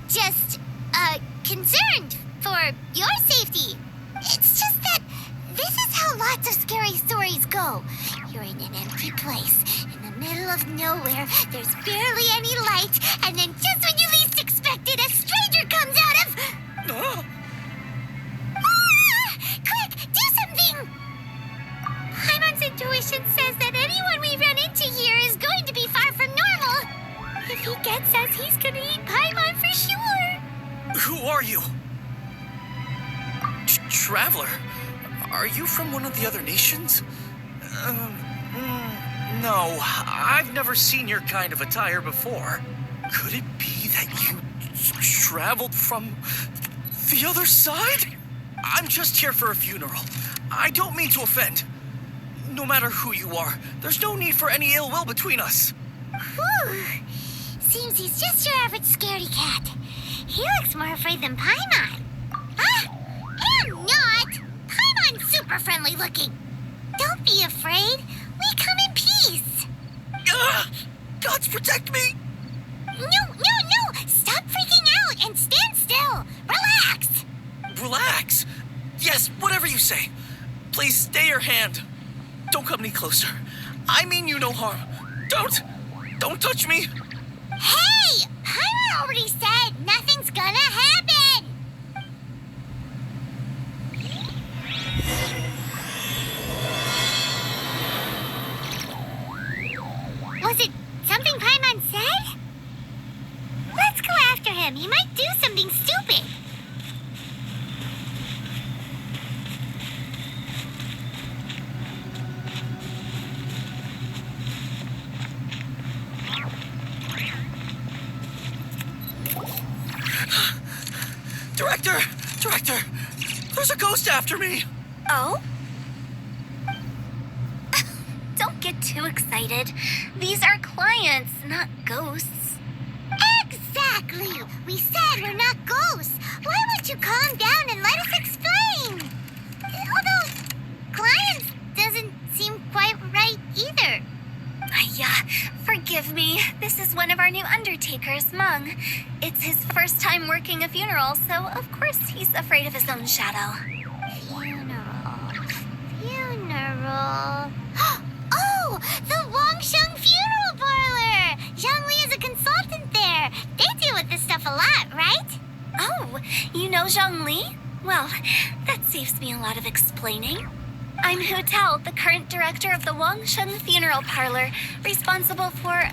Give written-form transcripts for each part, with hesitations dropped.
just, concerned for your safety. It's just that this is how lots of scary stories go. You're in an empty place, in the middle of nowhere, there's barely any light, and then just when you least expect it, a stranger comes out of... Ah! Quick, do something! Paimon's intuition says that anyone we run into here is going to be far from normal. If he gets us, he's gonna eat Paimon for sure. Who are you? Traveler? Are you from one of the other nations? No, I've never seen your kind of attire before. Could it be that you traveled from the other side? I'm just here for a funeral. I don't mean to offend. No matter who you are, there's no need for any ill will between us. Whew. Seems he's just your average scaredy cat. He looks more afraid than Paimon. Ah! I'm not! Paimon's super friendly looking. Don't be afraid. We come in peace. Gods protect me! No! Stop freaking out and stand still. Relax. Relax? Yes, whatever you say. Please stay your hand. Don't come any closer. I mean you no harm. Don't touch me. Hey! Paimon already said nothing's gonna happen. Was it something Paimon said? Let's go after him. He might do something stupid. Director! There's a ghost after me! Oh? Don't get too excited. These are clients, not ghosts. Exactly! We said we're not ghosts. Why won't you calm down and let us explain? Although, clients doesn't seem quite right either. Forgive me. This is one of our new undertakers, Mung. It's his first time working a funeral, so of course he's afraid of his own shadow. Funeral. Oh! The Wangsheng Funeral Parlor! Zhongli is a consultant there. They deal with this stuff a lot, right? Oh, you know Zhongli? Well, that saves me a lot of explaining. I'm Hu Tao, the current director of the Wangsheng Funeral Parlor, responsible for,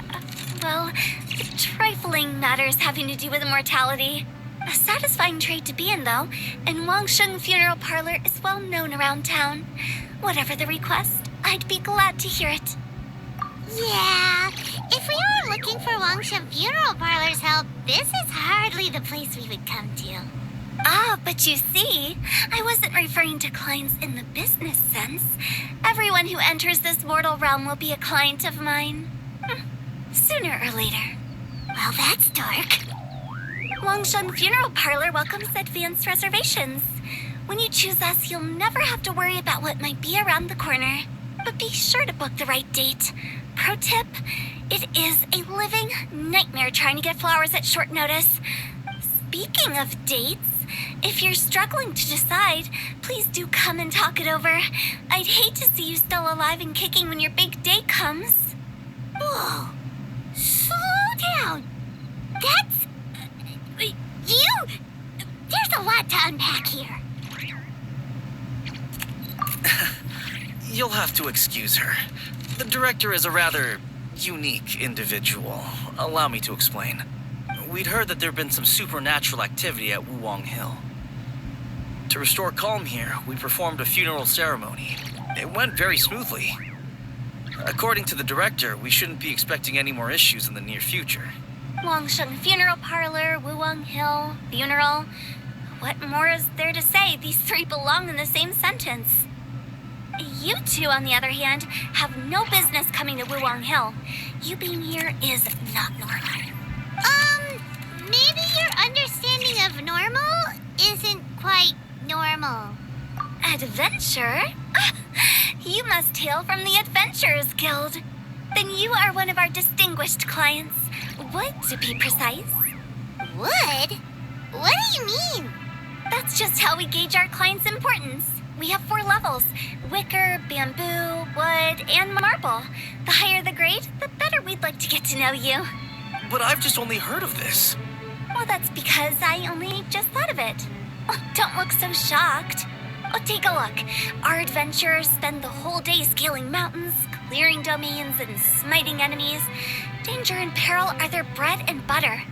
trifling matters having to do with immortality. A satisfying trade to be in, though, and Wangsheng Funeral Parlor is well known around town. Whatever the request, I'd be glad to hear it. Yeah, if we were looking for Wangsheng Funeral Parlor's help, this is hardly the place we would come to. Ah, but you see, I wasn't referring to clients in the business sense. Everyone who enters this mortal realm will be a client of mine. Sooner or later. Well, that's dark. Wangsheng Funeral Parlor welcomes advanced reservations. When you choose us, you'll never have to worry about what might be around the corner. But be sure to book the right date. Pro tip, it is a living nightmare trying to get flowers at short notice. Speaking of dates, if you're struggling to decide, please do come and talk it over. I'd hate to see you still alive and kicking when your big day comes. Whoa! Slow down! That's... you... There's a lot to unpack here. You'll have to excuse her. The director is a rather unique individual. Allow me to explain. We'd heard that there'd been some supernatural activity at Wuwang Hill. To restore calm here, we performed a funeral ceremony. It went very smoothly. According to the director, we shouldn't be expecting any more issues in the near future. Wangsheng Funeral Parlor, Wuwang Hill, funeral. What more is there to say? These three belong in the same sentence. You two, on the other hand, have no business coming to Wuwang Hill. You being here is not normal. Maybe your understanding of normal isn't quite normal. Adventure? You must hail from the Adventurers Guild. Then you are one of our distinguished clients. Wood, to be precise. Wood? do you mean? That's just how we gauge our clients' importance. We have 4 levels: wicker, bamboo, wood, and marble. The higher the grade, the better we'd like to get to know you. But I've just only heard of this. Well, that's because I only just thought of it. Oh, don't look so shocked. Oh, take a look. Our adventurers spend the whole day scaling mountains, clearing domains, and smiting enemies. Danger and peril are their bread and butter.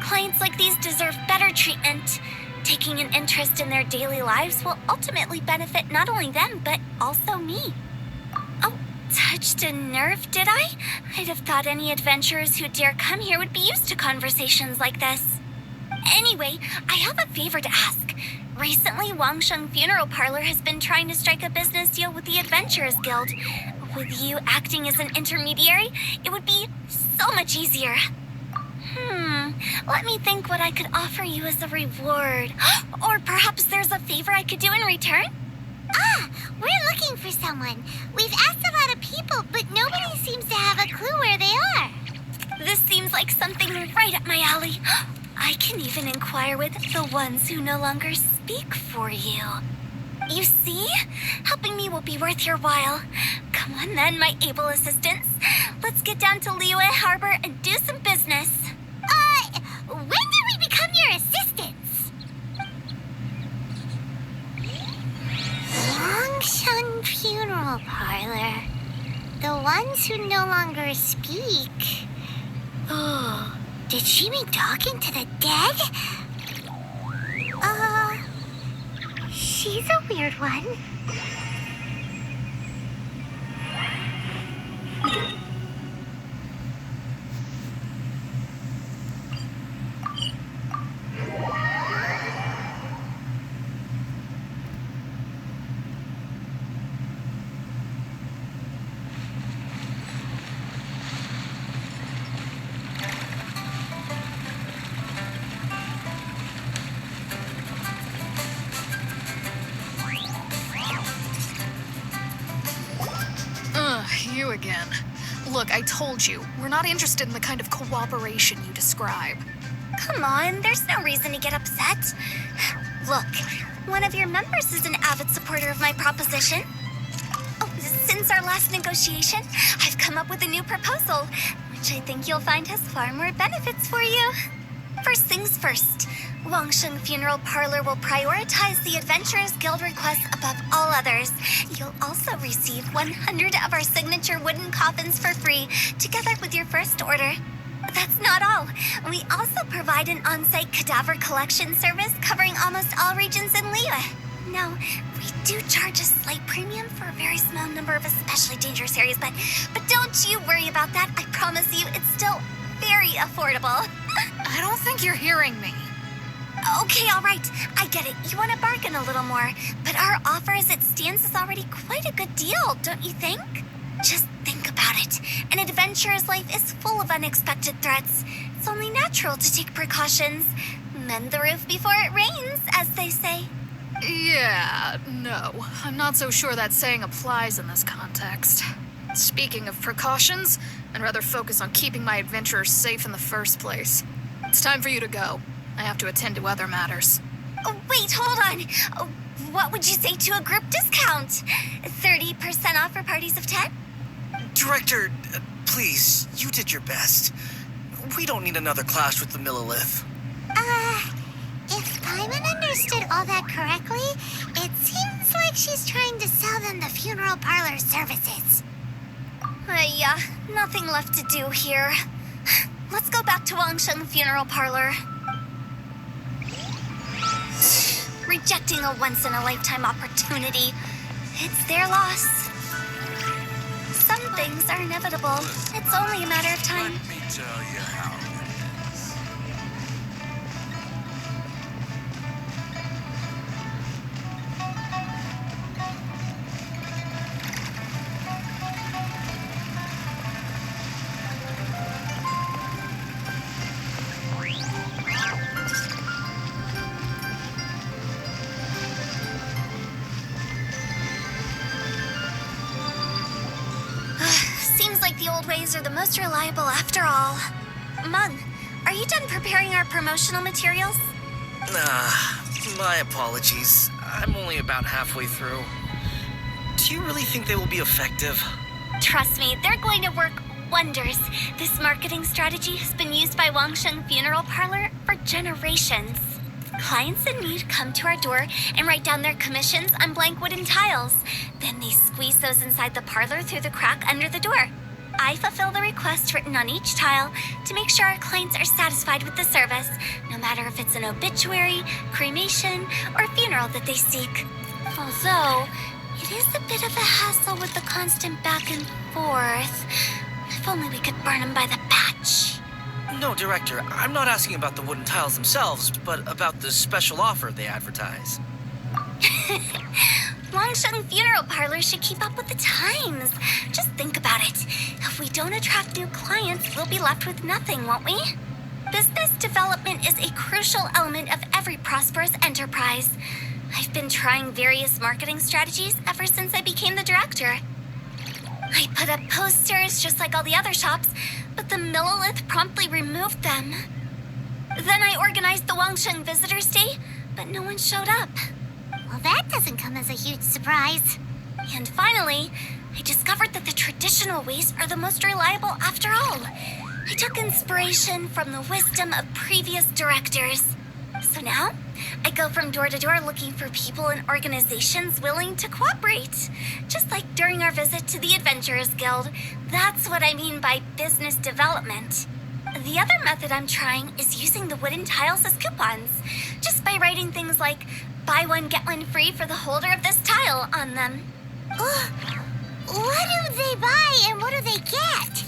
Clients like these deserve better treatment. Taking an interest in their daily lives will ultimately benefit not only them, but also me. Oh, touched a nerve, did I? I'd have thought any adventurers who dare come here would be used to conversations like this. Anyway, I have a favor to ask. Recently, Wangsheng Funeral Parlor has been trying to strike a business deal with the Adventurers Guild. With you acting as an intermediary, it would be so much easier. Let me think what I could offer you as a reward. Or perhaps there's a favor I could do in return? Ah, we're looking for someone. We've asked a lot of people, but nobody seems to have a clue where they are. This seems like something right up my alley. I can even inquire with the ones who no longer speak for you. You see? Helping me will be worth your while. Come on then, my able assistants. Let's get down to Liyue Harbor and do some business. When did we become your assistants? Longshun Funeral Parlor. The ones who no longer speak. Oh, did she mean talking to the dead? She's a weird one. You again. Look, I told you, we're not interested in the kind of cooperation you describe. Come on, there's no reason to get upset. Look, one of your members is an avid supporter of my proposition. Oh, since our last negotiation, I've come up with a new proposal, which I think you'll find has far more benefits for you. First things first, Wangsheng Funeral Parlor will prioritize the Adventurers Guild requests above all others. You'll also receive 100 of our signature wooden coffins for free, together with your first order. That's not all. We also provide an on-site cadaver collection service covering almost all regions in Liyue. Now, we do charge a slight premium for a very small number of especially dangerous areas, but don't you worry about that. I promise you, it's still very affordable. I don't think you're hearing me. Okay, all right. I get it. You want to bargain a little more, but our offer as it stands is already quite a good deal, don't you think? Just think about it. An adventurer's life is full of unexpected threats. It's only natural to take precautions. Mend the roof before it rains, as they say. Yeah, no. I'm not so sure that saying applies in this context. Speaking of precautions, I'd rather focus on keeping my adventurers safe in the first place. It's time for you to go. I have to attend to other matters. Oh, wait, hold on. Oh, what would you say to a group discount? 30% off for parties of 10? Director, please, you did your best. We don't need another clash with the Millilith. If Paimon understood all that correctly, it seems like she's trying to sell them the funeral parlor services. Yeah, nothing left to do here. Let's go back to Wangsheng Funeral Parlor. Rejecting a once-in-a-lifetime opportunity. It's their loss. Some things are inevitable. It's only a matter of time. Let me tell you how it is. Seems like the old ways are the most reliable after all. Mung, are you done preparing our promotional materials? My apologies. I'm only about halfway through. Do you really think they will be effective? Trust me, they're going to work wonders. This marketing strategy has been used by Wangsheng Funeral Parlor for generations. Clients in need come to our door and write down their commissions on blank wooden tiles. Then they squeeze those inside the parlor through the crack under the door. I fulfill the request written on each tile to make sure our clients are satisfied with the service, no matter if it's an obituary, cremation, or funeral that they seek. Although, it is a bit of a hassle with the constant back and forth. If only we could burn them by the batch. No, Director, I'm not asking about the wooden tiles themselves, but about the special offer they advertise. Wangsheng Funeral Parlor should keep up with the times. Just think about it. If we don't attract new clients, we'll be left with nothing, won't we? Business development is a crucial element of every prosperous enterprise. I've been trying various marketing strategies ever since I became the director. I put up posters just like all the other shops, but the Millilith promptly removed them. Then I organized the Wangsheng Visitors Day, but no one showed up. Well, that doesn't come as a huge surprise. And finally, I discovered that the traditional ways are the most reliable after all. I took inspiration from the wisdom of previous directors. So now, I go from door to door looking for people and organizations willing to cooperate. Just like during our visit to the Adventurers Guild. That's what I mean by business development. The other method I'm trying is using the wooden tiles as coupons. Just by writing things like, buy one, get one free for the holder of this tile on them. What do they buy and what do they get?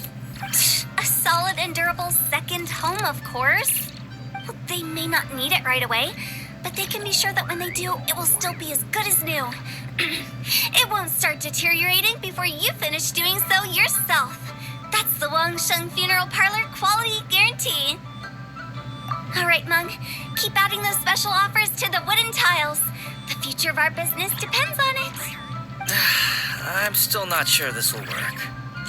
A solid and durable second home, of course. Well, they may not need it right away, but they can be sure that when they do, it will still be as good as new. It won't start deteriorating before you finish doing so yourself. That's the Wangsheng Funeral Parlor quality guarantee. All right, Mung, keep adding those special offers to the wooden tiles. The future of our business depends on it. I'm still not sure this will work.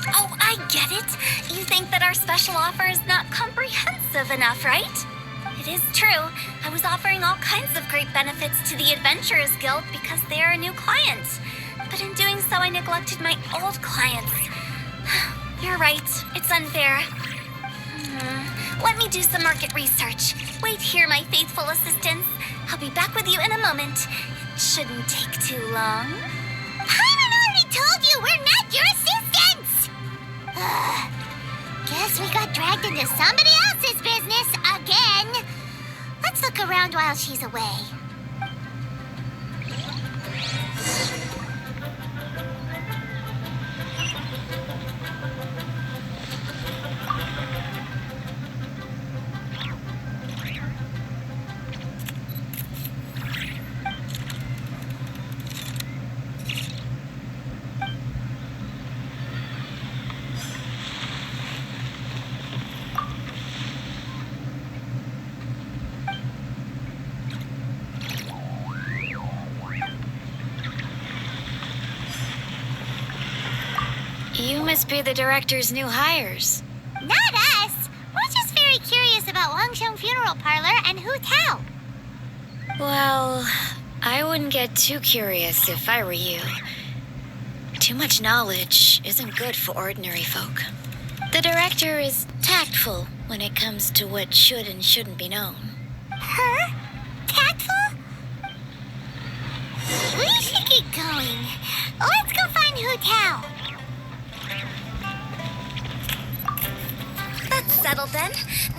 Oh, I get it. You think that our special offer is not comprehensive enough, right? It is true. I was offering all kinds of great benefits to the Adventurers Guild because they are a new client. But in doing so, I neglected my old clients. You're right. It's unfair. Let me do some market research. Wait here, my faithful assistants. I'll be back with you in a moment. It shouldn't take too long. Paimon already told you we're not your assistants! Guess we got dragged into somebody else's business again. Let's look around while she's away. You must be the director's new hires. Not us. We're just very curious about Wangsheng Funeral Parlor and Hu Tao. Well, I wouldn't get too curious if I were you. Too much knowledge isn't good for ordinary folk. The director is tactful when it comes to what should and shouldn't be known. Huh? Tactful? We should keep going. Let's go find Hu Tao. That's settled then.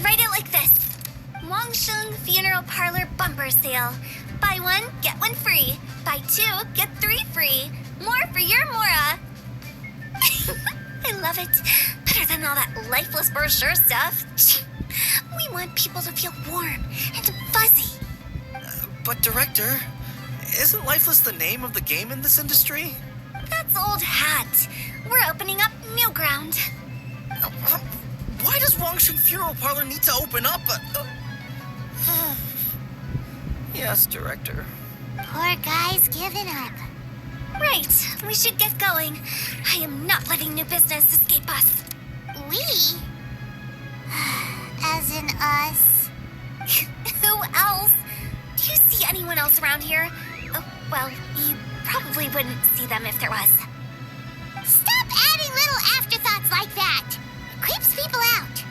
Write it like this. Wangsheng Funeral Parlor Bumper Sale. Buy one, get one free. Buy two, get three free. More for your Mora. I love it. Better than all that lifeless brochure stuff. We want people to feel warm and fuzzy. But Director, isn't Lifeless the name of the game in this industry? That's old hat. We're opening up new ground. Why does Wangsheng Funeral Parlor need to open up? Yes, Director. Poor guy's given up. Right, we should get going. I am not letting new business escape us. We? As in us? Who else? anyone else around here? Oh, well, you probably wouldn't see them if there was. Stop adding little afterthoughts like that. It creeps people out.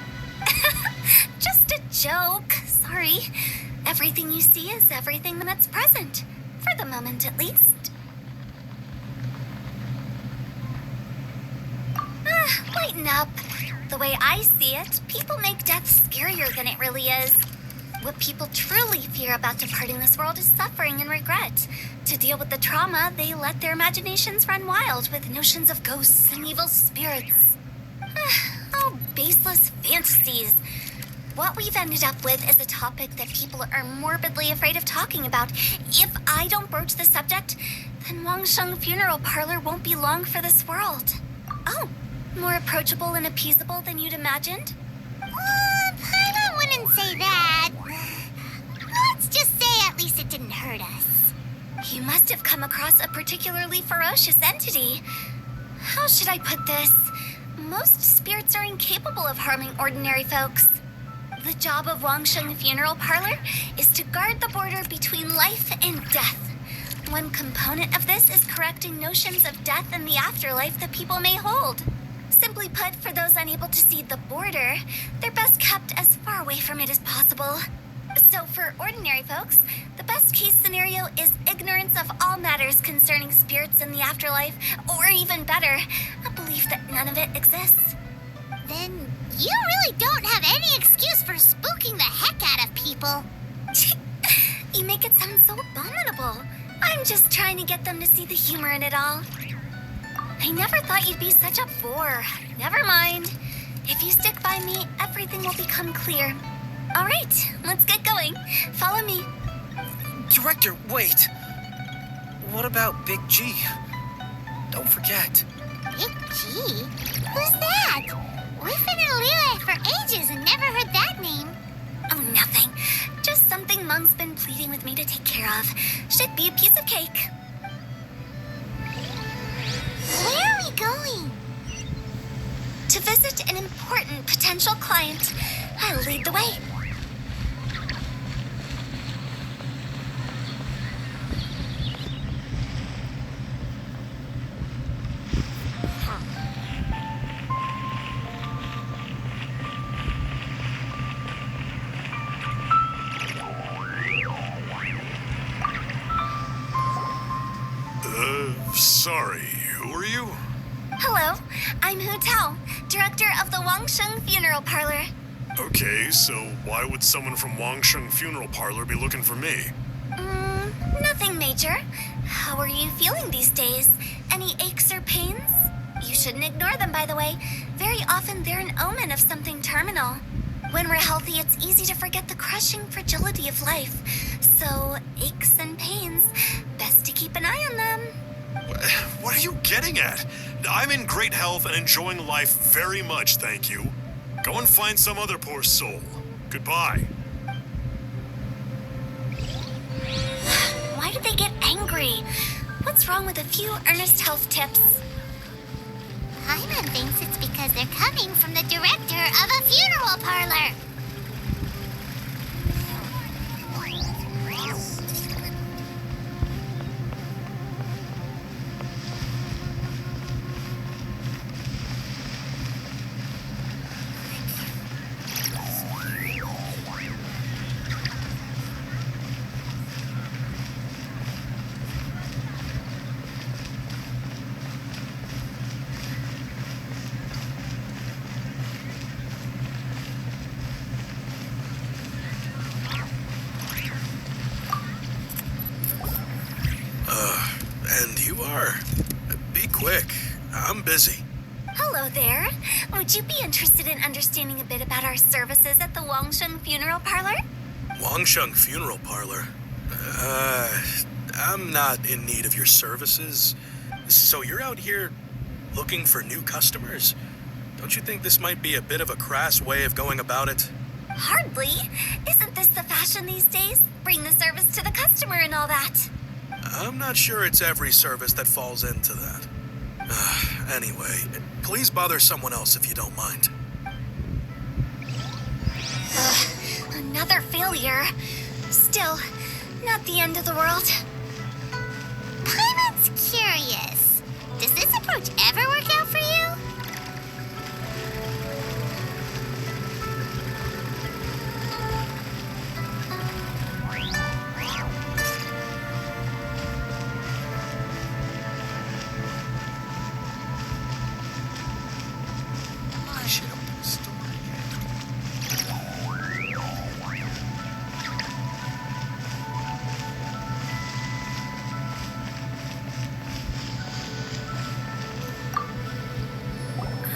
Just a joke. Sorry. Everything you see is everything that's present. For the moment, at least. Lighten up. The way I see it, people make death scarier than it really is. What people truly fear about departing this world is suffering and regret. To deal with the trauma, they let their imaginations run wild with notions of ghosts and evil spirits. Oh, baseless fantasies. What we've ended up with is a topic that people are morbidly afraid of talking about. If I don't broach the subject, then Wangsheng Funeral Parlor won't be long for this world. Oh, more approachable and appeasable than you'd imagined? I wouldn't say that. Let's just say at least it didn't hurt us. You must have come across a particularly ferocious entity. How should I put this? Most spirits are incapable of harming ordinary folks. The job of Wangsheng Funeral Parlor is to guard the border between life and death. One component of this is correcting notions of death and the afterlife that people may hold. Simply put, for those unable to see the border, they're best kept as far away from it as possible. So for ordinary folks, the best case scenario is ignorance of all matters concerning spirits in the afterlife, or even better, a belief that none of it exists. Then you really don't have any excuse for spooking the heck out of people. You make it sound so abominable. I'm just trying to get them to see the humor in it all. I never thought you'd be such a bore. Never mind. If you stick by me, everything will become clear. All right, let's get going. Follow me. Director, wait. What about Big G? Don't forget. Big G? Who's that? We've been in Liyue for ages and never heard that name. Oh, nothing. Just something Mung's been pleading with me to take care of. Should be a piece of cake. Where are we going? To visit an important potential client. I'll lead the way. Sorry, who are you? Hello, I'm Hu Tao, director of the Wangsheng Funeral Parlor. Okay, so why would someone from Wangsheng Funeral Parlor be looking for me? Nothing major. How are you feeling these days? Any aches or pains? You shouldn't ignore them, by the way. Very often they're an omen of something terminal. When we're healthy, it's easy to forget the crushing fragility of life. So, aches and pains, best to keep an eye on them. What are you getting at? I'm in great health and enjoying life very much, thank you. Go and find some other poor soul. Goodbye. Why do they get angry? What's wrong with a few earnest health tips? Paimon thinks it's because they're coming from the director of a funeral parlor. And you are? Be quick. I'm busy. Hello there. Would you be interested in understanding a bit about our services at the Wangsheng Funeral Parlor? Wangsheng Funeral Parlor? I'm not in need of your services. So you're out here looking for new customers? Don't you think this might be a bit of a crass way of going about it? Hardly. Isn't this the fashion these days? Bring the service to the customer and all that. I'm not sure it's every service that falls into that. Anyway, please bother someone else if you don't mind. Another failure. Still, Not the end of the world. Paimon's curious. Does this approach ever work out for you? I should open the store.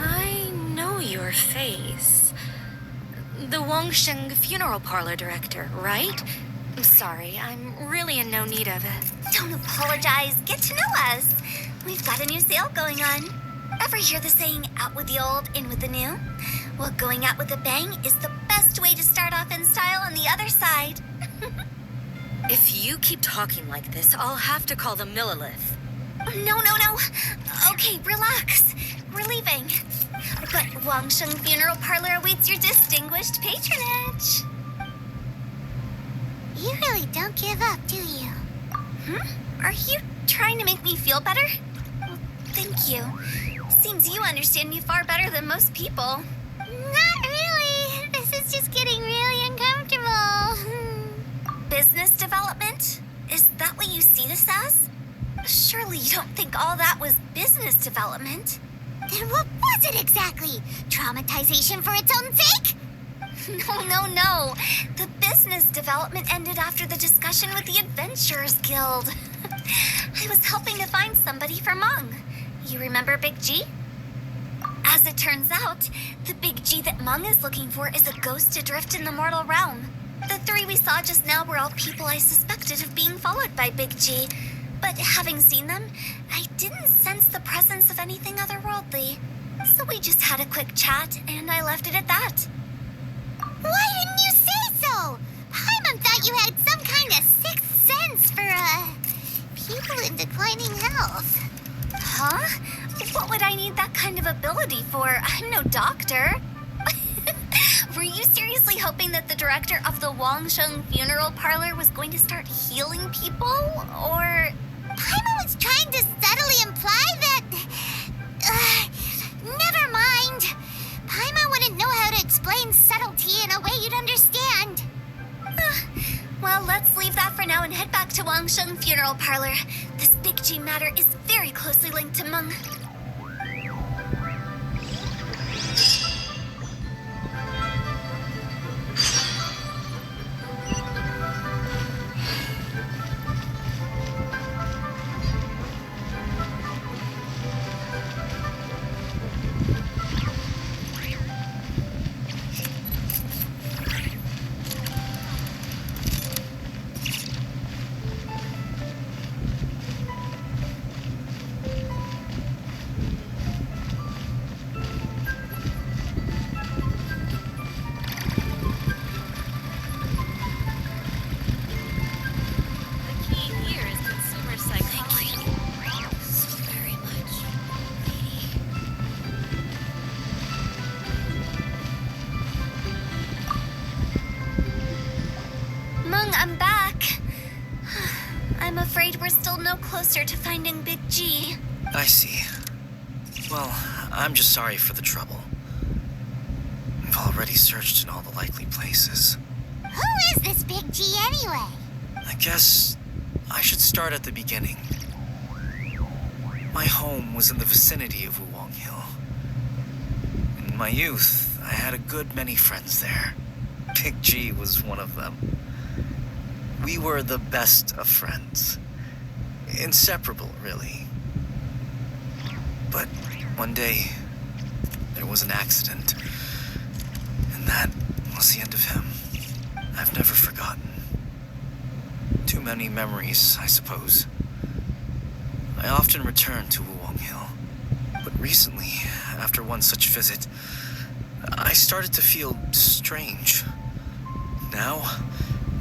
I know your face. The Wangsheng funeral parlor director, right? I'm sorry, I'm really in no need of it. Don't apologize. Get to know us. We've got a new sale going on. Ever hear the saying, out with the old, in with the new? Well, going out with a bang is the best way to start off in style on the other side. If you keep talking like this, I'll have to call the Millilith. No. Okay, relax. We're leaving. But Wangsheng Funeral Parlor awaits your distinguished patronage. You really don't give up, do you? Are you trying to make me feel better? Well, thank you. Seems you understand me far better than most people. Not really. This is just getting really uncomfortable. Business development? Is that what you see this as? Surely you don't think all that was business development. Then what was it exactly? Traumatization for its own sake? No. The business development ended after the discussion with the Adventurers Guild. I was helping to find somebody for Mung. You remember Big G? As it turns out, the Big G that Mung is looking for is a ghost adrift in the mortal realm. The three we saw just now were all people I suspected of being followed by Big G. But having seen them, I didn't sense the presence of anything otherworldly. So we just had a quick chat, and I left it at that. Why didn't you say so? Paimon thought you had some kind of sixth sense for, people in declining health. Huh? What would I need that kind of ability for? I'm no doctor. Were you seriously hoping that the director of the Wangsheng Funeral Parlor was going to start healing people? Or... Paimon was trying to subtly imply that... never mind. Paimon wouldn't know how to explain subtlety in a way you'd understand. Well, let's leave that for now and head back to Wangsheng Funeral Parlor. This Big G matter is very closely linked to Mung. I'm back. I'm afraid we're still no closer to finding Big G. I see. Well, I'm just sorry for the trouble. We've already searched in all the likely places. Who is this Big G anyway? I guess I should start at the beginning. My home was in the vicinity of Wuwang Hill. In my youth, I had a good many friends there. Big G was one of them. We were the best of friends. Inseparable, really. But one day, there was an accident. And that was the end of him. I've never forgotten. Too many memories, I suppose. I often return to Wuwang Hill. But recently, after one such visit, I started to feel strange. Now,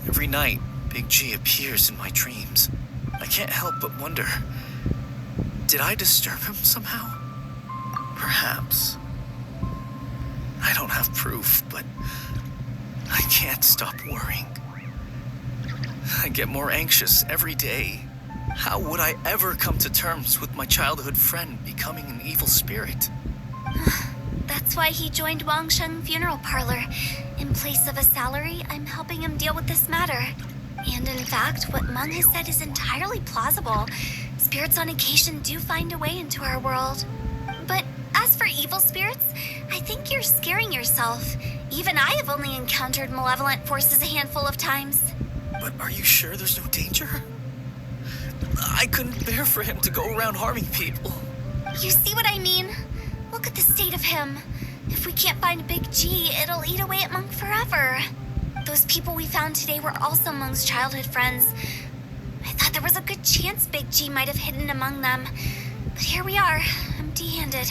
every night, Big G appears in my dreams. I can't help but wonder, did I disturb him somehow? Perhaps. I don't have proof, but I can't stop worrying. I I get more anxious every day. How would I ever come to terms with my childhood friend becoming an evil spirit? That's why he joined Wangshen Funeral Parlor. In place of a salary, I'm helping him deal with this matter. And in fact, what Meng has said is entirely plausible. Spirits on occasion do find a way into our world. But as for evil spirits, I think you're scaring yourself. Even I have only encountered malevolent forces a handful of times. But are you sure there's no danger? I couldn't bear for him to go around harming people. You see what I mean? Look at the state of him. If we can't find Big G, it'll eat away at Monk forever. Those people we found today were also Monk's childhood friends. I thought there was a good chance Big G might have hidden among them. But here we are, empty-handed.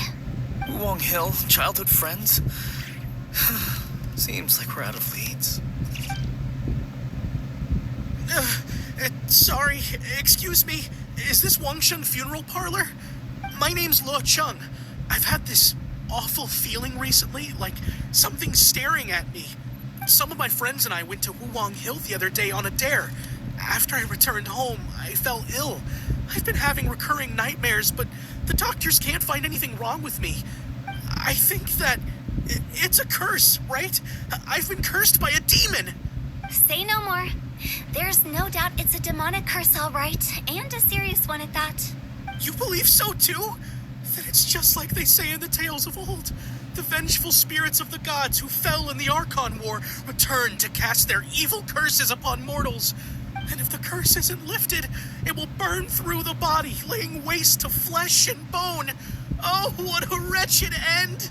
Wong Hill, childhood friends? Seems like we're out of leads. Sorry, excuse me. Is this Wangshen Funeral Parlor? My name's Luo Chung. I've had this awful feeling recently, like something's staring at me. Some of my friends and I went to Wuwang Hill the other day on a dare. After I returned home, I fell ill. I've been having recurring nightmares, but the doctors can't find anything wrong with me. I think that it's a curse, right? I've been cursed by a demon. Say no more. There's no doubt it's a demonic curse, all right, and a serious one at that. You believe so too? Then it's just like they say in the tales of old. The vengeful spirits of the gods who fell in the Archon War return to cast their evil curses upon mortals. And if the curse isn't lifted, it will burn through the body, laying waste to flesh and bone. Oh, what a wretched end!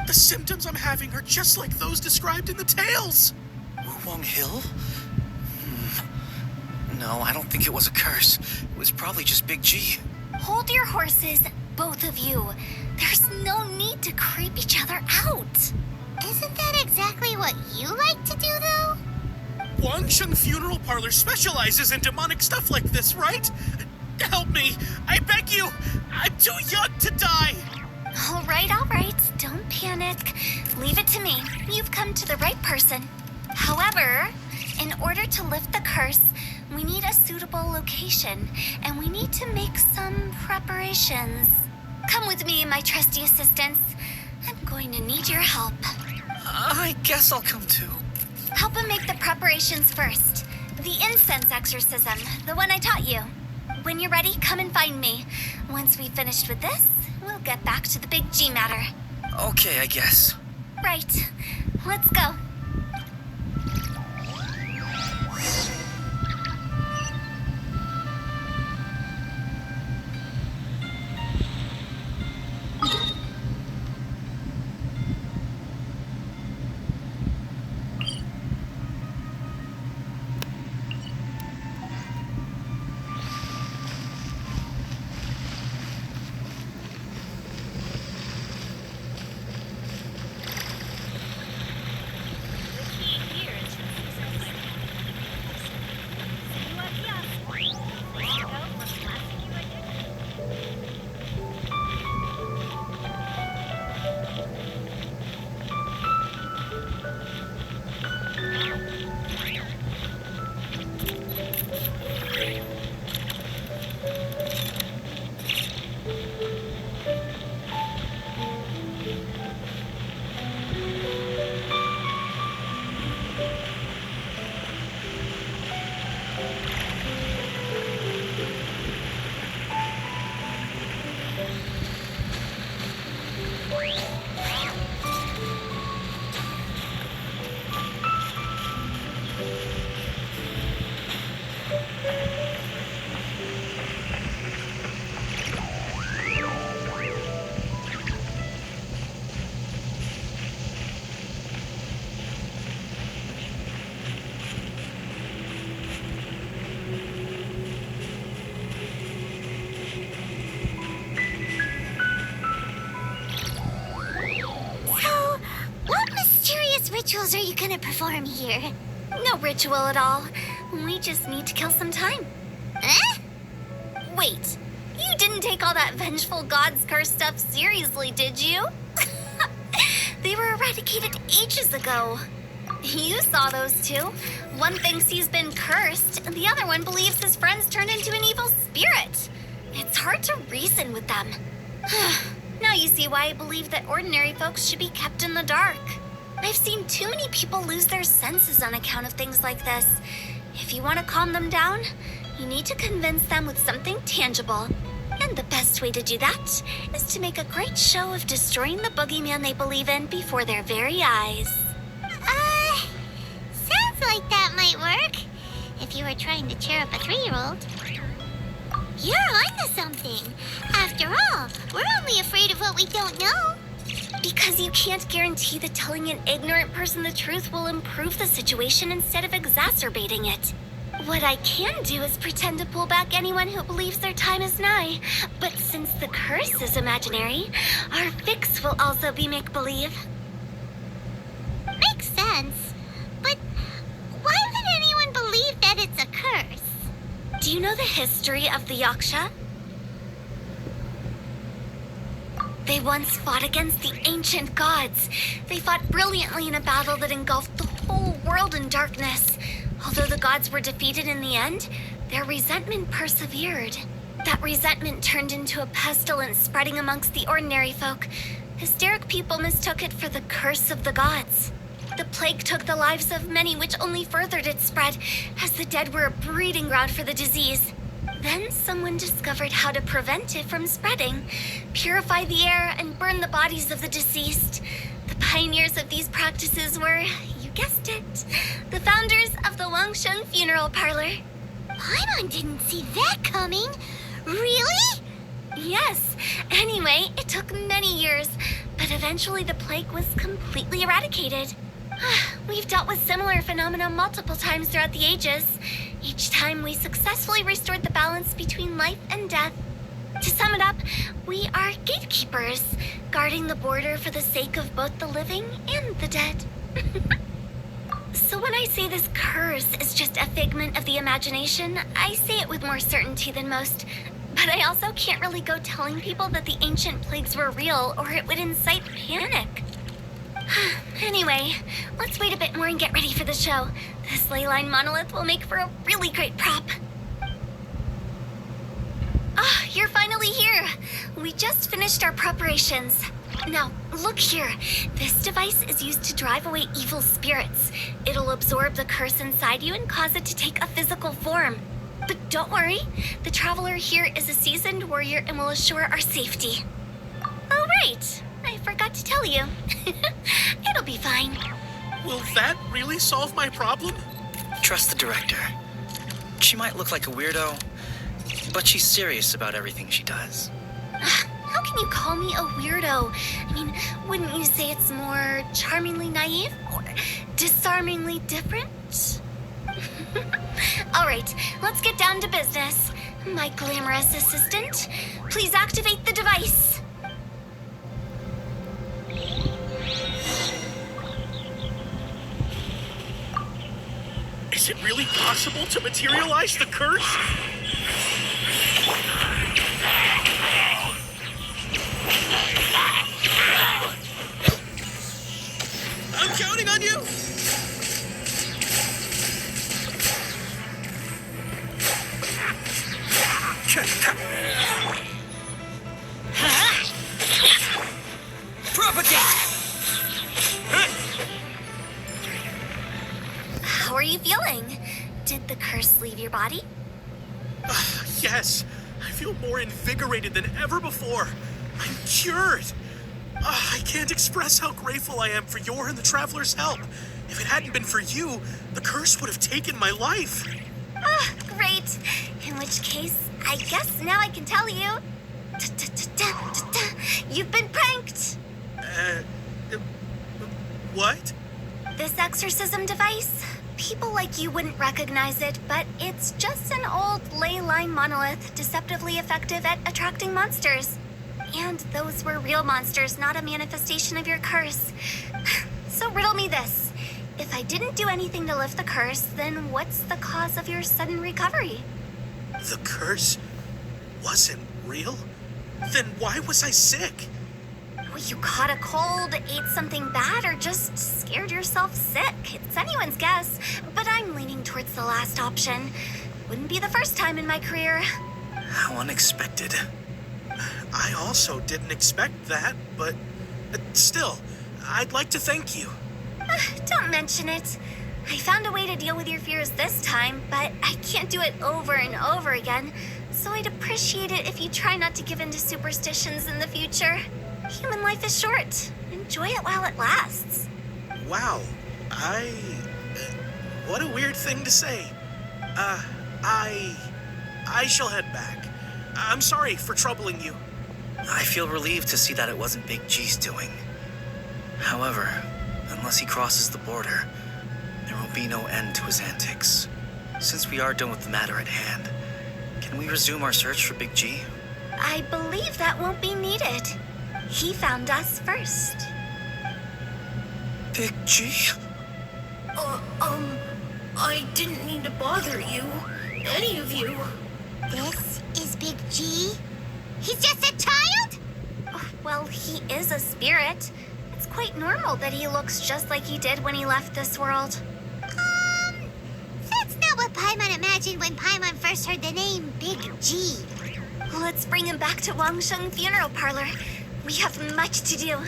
The symptoms I'm having are just like those described in the tales. Wuwang Hill? No, I don't think it was a curse. It was probably just Big G. Hold your horses, both of you. There's no need to creep each other out. Isn't that exactly what you like to do, though? Wangshen Funeral Parlor specializes in demonic stuff like this, right? Help me, I beg you. I'm too young to die. All right. Don't panic. Leave it to me. You've come to the right person. However, in order to lift the curse, we need a suitable location, and we need to make some preparations. Come with me, my trusty assistants. I'm going to need your help. I guess I'll come too. Help him make the preparations first. The incense exorcism, the one I taught you. When you're ready, come and find me. Once we've finished with this, we'll get back to the Big G matter. Okay, I guess. Right. Let's go. Rituals are you gonna perform here? No ritual at all. We just need to kill some time. Eh? Wait, you didn't take all that vengeful god's curse stuff seriously, did you? They were eradicated ages ago. You saw those two. One thinks he's been cursed, and the other one believes his friends turned into an evil spirit. It's hard to reason with them. Now you see why I believe that ordinary folks should be kept in the dark. I've seen too many people lose their senses on account of things like this. If you want to calm them down, you need to convince them with something tangible. And the best way to do that is to make a great show of destroying the boogeyman they believe in before their very eyes. Sounds like that might work. If you were trying to cheer up a 3-year-old. You're onto something. After all, we're only afraid of what we don't know. Because you can't guarantee that telling an ignorant person the truth will improve the situation instead of exacerbating it. What I can do is pretend to pull back anyone who believes their time is nigh. But since the curse is imaginary, our fix will also be make-believe. Makes sense. But why would anyone believe that it's a curse? Do you know the history of the Yaksha? They once fought against the ancient gods. They fought brilliantly in a battle that engulfed the whole world in darkness. Although the gods were defeated in the end, their resentment persevered. That resentment turned into a pestilence spreading amongst the ordinary folk. Hysteric people mistook it for the curse of the gods. The plague took the lives of many, which only furthered its spread, as the dead were a breeding ground for the disease. Then someone discovered how to prevent it from spreading, purify the air, and burn the bodies of the deceased. The pioneers of these practices were, you guessed it, the founders of the Wangsheng Funeral Parlor. Paimon didn't see that coming. Really? Yes. Anyway, it took many years, but eventually the plague was completely eradicated. We've dealt with similar phenomena multiple times throughout the ages. Each time we successfully restored the balance between life and death. To sum it up, we are gatekeepers, guarding the border for the sake of both the living and the dead. So when I say this curse is just a figment of the imagination, I say it with more certainty than most. But I also can't really go telling people that the ancient plagues were real, or it would incite panic. Anyway, let's wait a bit more and get ready for the show. This ley line monolith will make for a really great prop. Ah, you're finally here. We just finished our preparations. Now, look here. This device is used to drive away evil spirits. It'll absorb the curse inside you and cause it to take a physical form. But don't worry, the traveler here is a seasoned warrior and will assure our safety. Oh, right. I forgot to tell you. It'll be fine. Will that really solve my problem? Trust the director. She might look like a weirdo, but she's serious about everything she does. How can you call me a weirdo? I mean, wouldn't you say it's more charmingly naive or disarmingly different? All right, let's get down to business. My glamorous assistant, please activate the device. Is it really possible to materialize the curse? I'm counting on you! Propagate! How are you feeling? Did the curse leave your body? Yes, I feel more invigorated than ever before. I'm cured. I can't express how grateful I am for your and the Traveler's help. If it hadn't been for you, the curse would have taken my life. Great. In which case, I guess now I can tell you. You've been pranked. What? This exorcism device, people like you wouldn't recognize it, but it's just an old ley line monolith deceptively effective at attracting monsters. And those were real monsters, not a manifestation of your curse. So riddle me this. If I didn't do anything to lift the curse, then what's the cause of your sudden recovery? The curse wasn't real? Then why was I sick? Well, you caught a cold, ate something bad, or just scared yourself sick. It's anyone's guess, but I'm leaning towards the last option. Wouldn't be the first time in my career. How unexpected. I also didn't expect that, but still, I'd like to thank you. Don't mention it. I found a way to deal with your fears this time, but I can't do it over and over again. So I'd appreciate it if you try not to give in to superstitions in the future. Human life is short. Enjoy it while it lasts. Wow, what a weird thing to say. I shall head back. I'm sorry for troubling you. I feel relieved to see that it wasn't Big G's doing. However, unless he crosses the border, there will be no end to his antics. Since we are done with the matter at hand, can we resume our search for Big G? I believe that won't be needed. He found us first. Big G? I didn't mean to bother you. Any of you. This is Big G? He's just a child? Well, he is a spirit. It's quite normal that he looks just like he did when he left this world. That's not what Paimon imagined when Paimon first heard the name Big G. Let's bring him back to Wangsheng Funeral Parlor. We have much to do.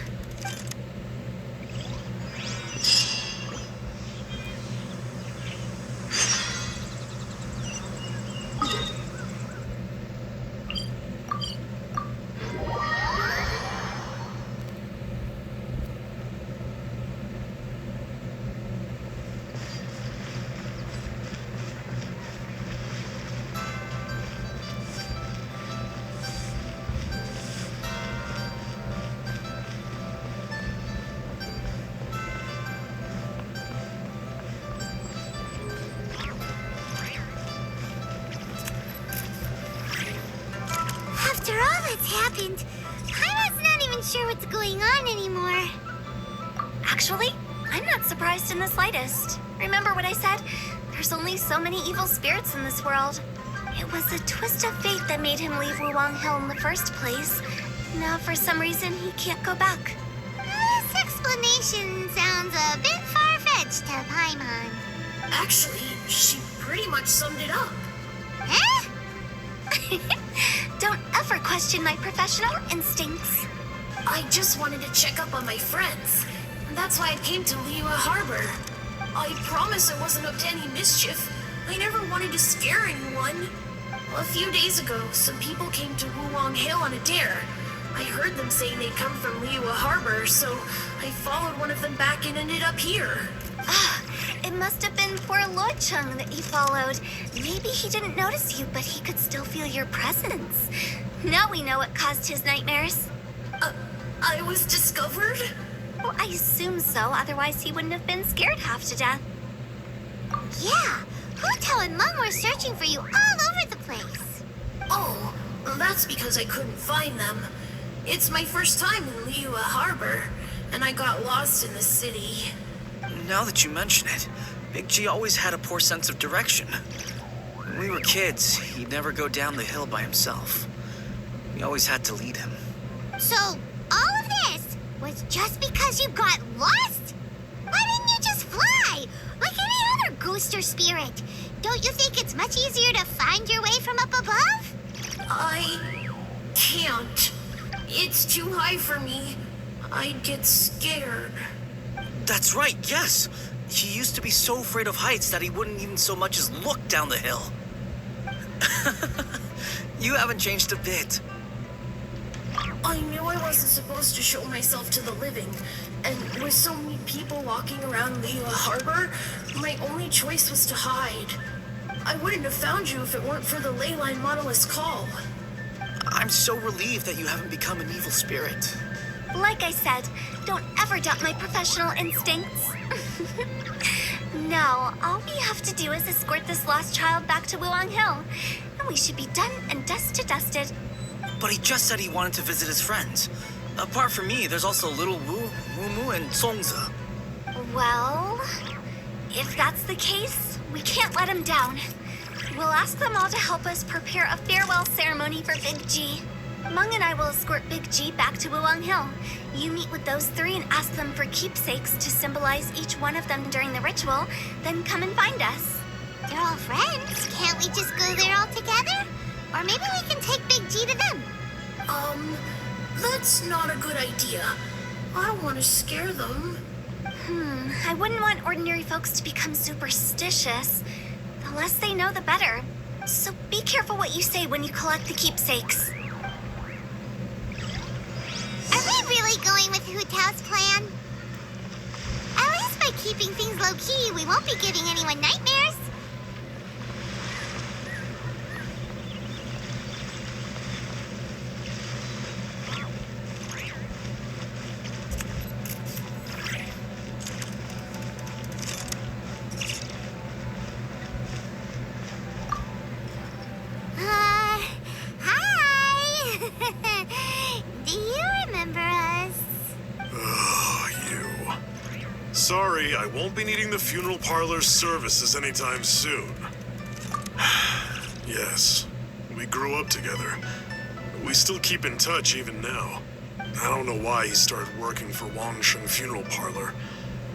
After all that's happened, Paimon's not even sure what's going on anymore. Actually, I'm not surprised in the slightest. Remember what I said? There's only so many evil spirits in this world. It was a twist of fate that made him leave Wuwang Hill in the first place. Now, for some reason, he can't go back. This explanation sounds a bit far-fetched to Paimon. Actually, she pretty much summed it up. Huh? Don't ever question my professional instincts. I just wanted to check up on my friends. That's why I came to Liyue Harbor. I promise I wasn't up to any mischief. I never wanted to scare anyone. A few days ago, some people came to Wuwang Hill on a dare. I heard them saying they'd come from Liyue Harbor, so I followed one of them back and ended up here. It must have been poor Lo Chung that you followed. Maybe he didn't notice you, but he could still feel your presence. Now we know what caused his nightmares. I was discovered? Well, I assume so, otherwise he wouldn't have been scared half to death. Yeah, Hu Tao and Mom were searching for you all over the place. Oh, that's because I couldn't find them. It's my first time in Liyue Harbor, and I got lost in the city. Now that you mention it, Big G always had a poor sense of direction. When we were kids, he'd never go down the hill by himself. We always had to lead him. So, all of this was just because you got lost? Why didn't you just fly? Like any other ghost or spirit? Don't you think it's much easier to find your way from up above? I can't. It's too high for me. I'd get scared. That's right, yes! He used to be so afraid of heights that he wouldn't even so much as look down the hill. You haven't changed a bit. I knew I wasn't supposed to show myself to the living, and with so many people walking around Liyue Harbor, my only choice was to hide. I wouldn't have found you if it weren't for the ley line monolith's call. I'm so relieved that you haven't become an evil spirit. Like I said, don't ever doubt my professional instincts. Now, all we have to do is escort this lost child back to Wuwang Hill, and we should be done and dusted. But he just said he wanted to visit his friends. Apart from me, there's also Little Wu, Wu Mu, and Songza. Well, if that's the case, we can't let him down. We'll ask them all to help us prepare a farewell ceremony for Big G. Mung and I will escort Big G back to Wuwang Hill. You meet with those three and ask them for keepsakes to symbolize each one of them during the ritual, then come and find us. They're all friends. Can't we just go there all together? Or maybe we can take Big G to them. That's not a good idea. I don't want to scare them. I wouldn't want ordinary folks to become superstitious. The less they know, the better. So be careful what you say when you collect the keepsakes. Are we really going with Hu Tao's plan? At least by keeping things low-key, we won't be giving anyone nightmares. Hi! Do you remember us? Oh, you. Sorry, I won't be needing the funeral parlor's services anytime soon. Yes, we grew up together. We still keep in touch even now. I don't know why he started working for Wangsheng Funeral Parlor.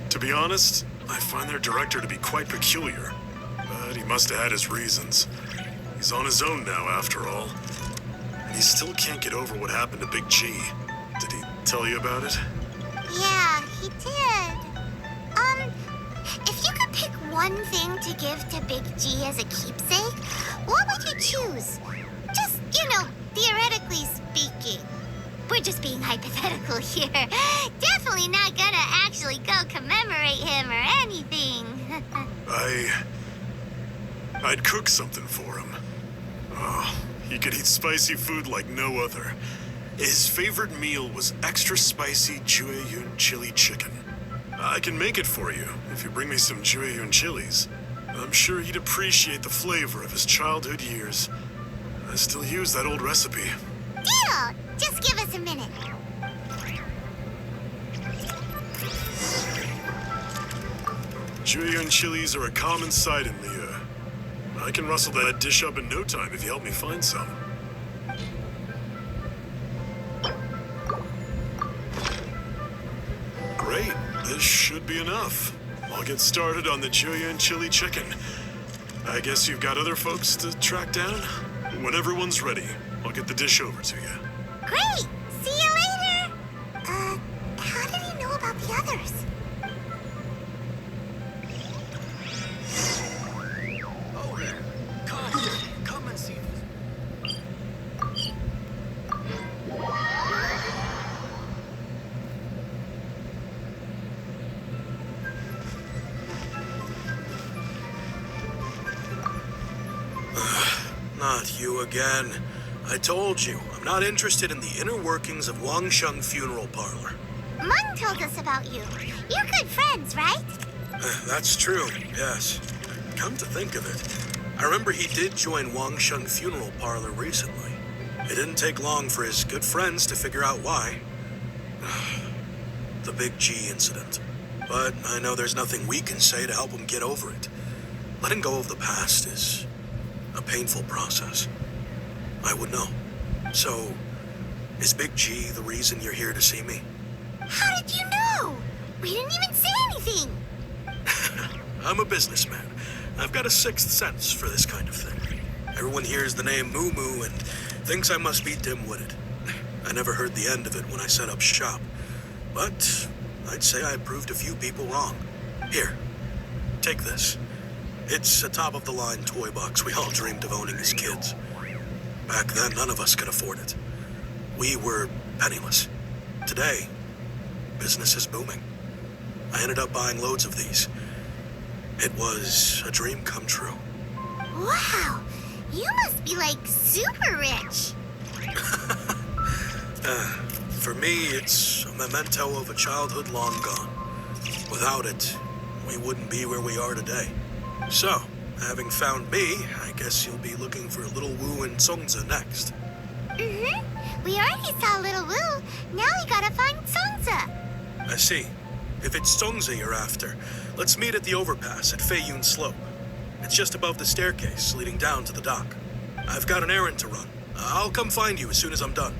To be honest, I find their director to be quite peculiar. But he must have had his reasons. He's on his own now, after all. And he still can't get over what happened to Big G. Did he tell you about it? Yeah, he did. If you could pick one thing to give to Big G as a keepsake, what would you choose? Just, theoretically speaking. We're just being hypothetical here. Definitely not gonna actually go commemorate him or anything. I'd cook something for him. Oh, he could eat spicy food like no other. His favorite meal was extra spicy Jueyun chili chicken. I can make it for you if you bring me some Jueyun chilies. I'm sure he'd appreciate the flavor of his childhood years. I still use that old recipe. Deal! Just give us a minute. Jueyun chilies are a common sight in Liyue. I can rustle that dish up in no time if you help me find some. Great, this should be enough. I'll get started on the Jueyun chili chicken. I guess you've got other folks to track down? When everyone's ready, I'll get the dish over to you. Great! See you later! How did he know about the others? Oh there. Come and see this. Not you again. I told you, I'm not interested in the inner workings of Wangsheng Funeral Parlor. Mung told us about you. You're good friends, right? That's true, yes. Come to think of it, I remember he did join Wangsheng Funeral Parlor recently. It didn't take long for his good friends to figure out why. The Big G incident. But I know there's nothing we can say to help him get over it. Letting go of the past is a painful process. I would know. So, is Big G the reason you're here to see me? How did you know? We didn't even say anything. I'm a businessman. I've got a sixth sense for this kind of thing. Everyone hears the name Moo Moo and thinks I must be dim-witted. I never heard the end of it when I set up shop. But I'd say I proved a few people wrong. Here, take this. It's a top-of-the-line toy box we all dreamed of owning as kids. Back then, none of us could afford it. We were penniless. Today, business is booming. I ended up buying loads of these. It was a dream come true. Wow, you must be like super rich. For me, it's a memento of a childhood long gone. Without it, we wouldn't be where we are today. So, having found me, I guess you'll be looking for Little Wu and Songza next. Mm-hmm. We already saw Little Wu. Now we gotta find Songza. I see. If it's Songza you're after, let's meet at the overpass at Feiyun Slope. It's just above the staircase leading down to the dock. I've got an errand to run. I'll come find you as soon as I'm done.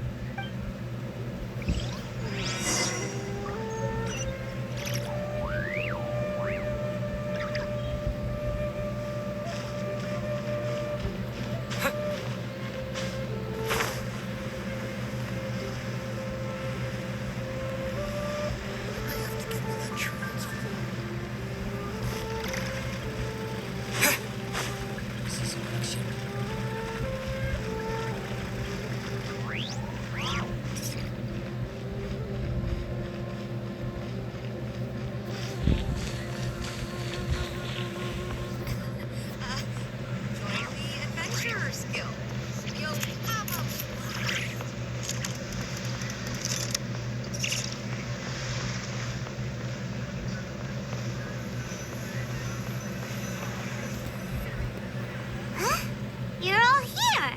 You're all here.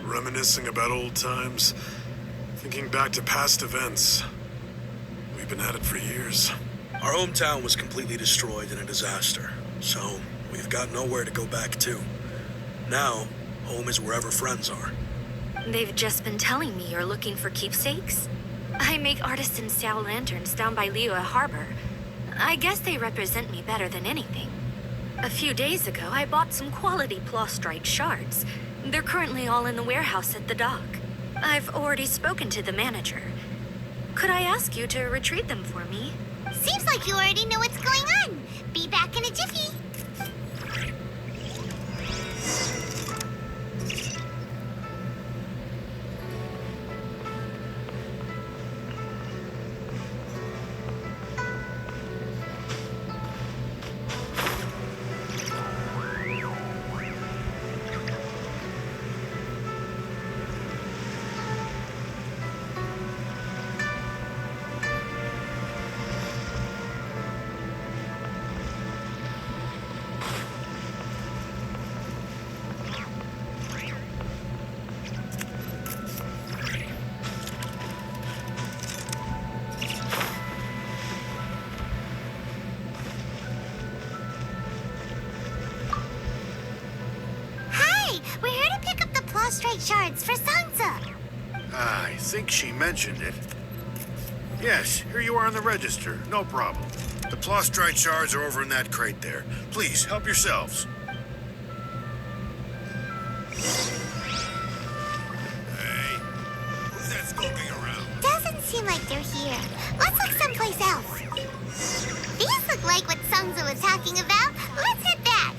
Reminiscing about old times, thinking back to past events. We've been at it for years. Our hometown was completely destroyed in a disaster, so we've got nowhere to go back to. Now, home is wherever friends are. They've just been telling me you're looking for keepsakes. I make artisan Xiao lanterns down by Liyue Harbor. I guess they represent me better than anything. A few days ago, I bought some quality plastrite shards. They're currently all in the warehouse at the dock. I've already spoken to the manager. Could I ask you to retrieve them for me? Seems like you already know what's going on. Be back in a jiffy. We're here to pick up the prostrate shards for Sansa. I think she mentioned it. Yes, here you are on the register. No problem. The plastrite shards are over in that crate there. Please, help yourselves. Hey, who's that skulking around? Doesn't seem like they're here. Let's look someplace else. These look like what Sansa was talking about. Let's head back.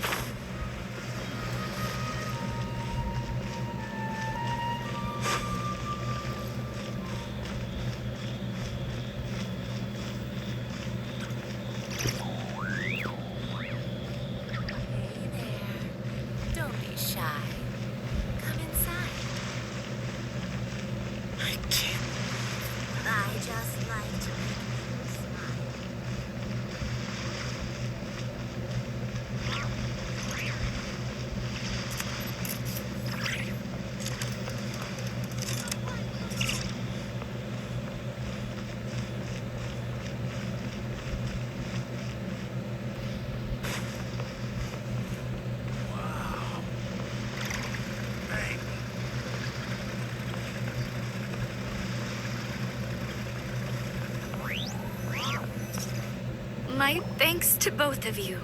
My thanks to both of you.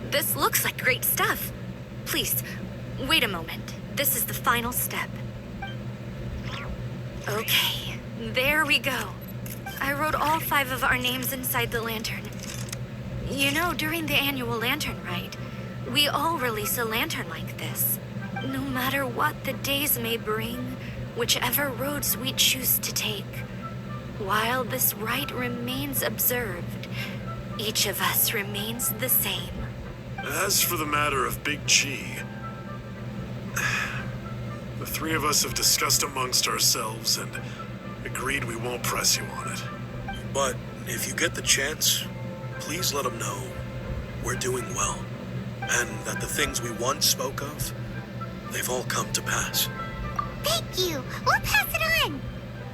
This looks like great stuff. Please, wait a moment. This is the final step. Okay, there we go. I wrote all 5 of our names inside the lantern. You know, during the annual lantern rite, we all release a lantern like this. No matter what the days may bring, whichever roads we choose to take. While this rite remains observed, each of us remains the same. As for the matter of Big G, the 3 of us have discussed amongst ourselves and agreed we won't press you on it. But if you get the chance, please let them know we're doing well, and that the things we once spoke of, they've all come to pass. Thank you. We'll pass it on.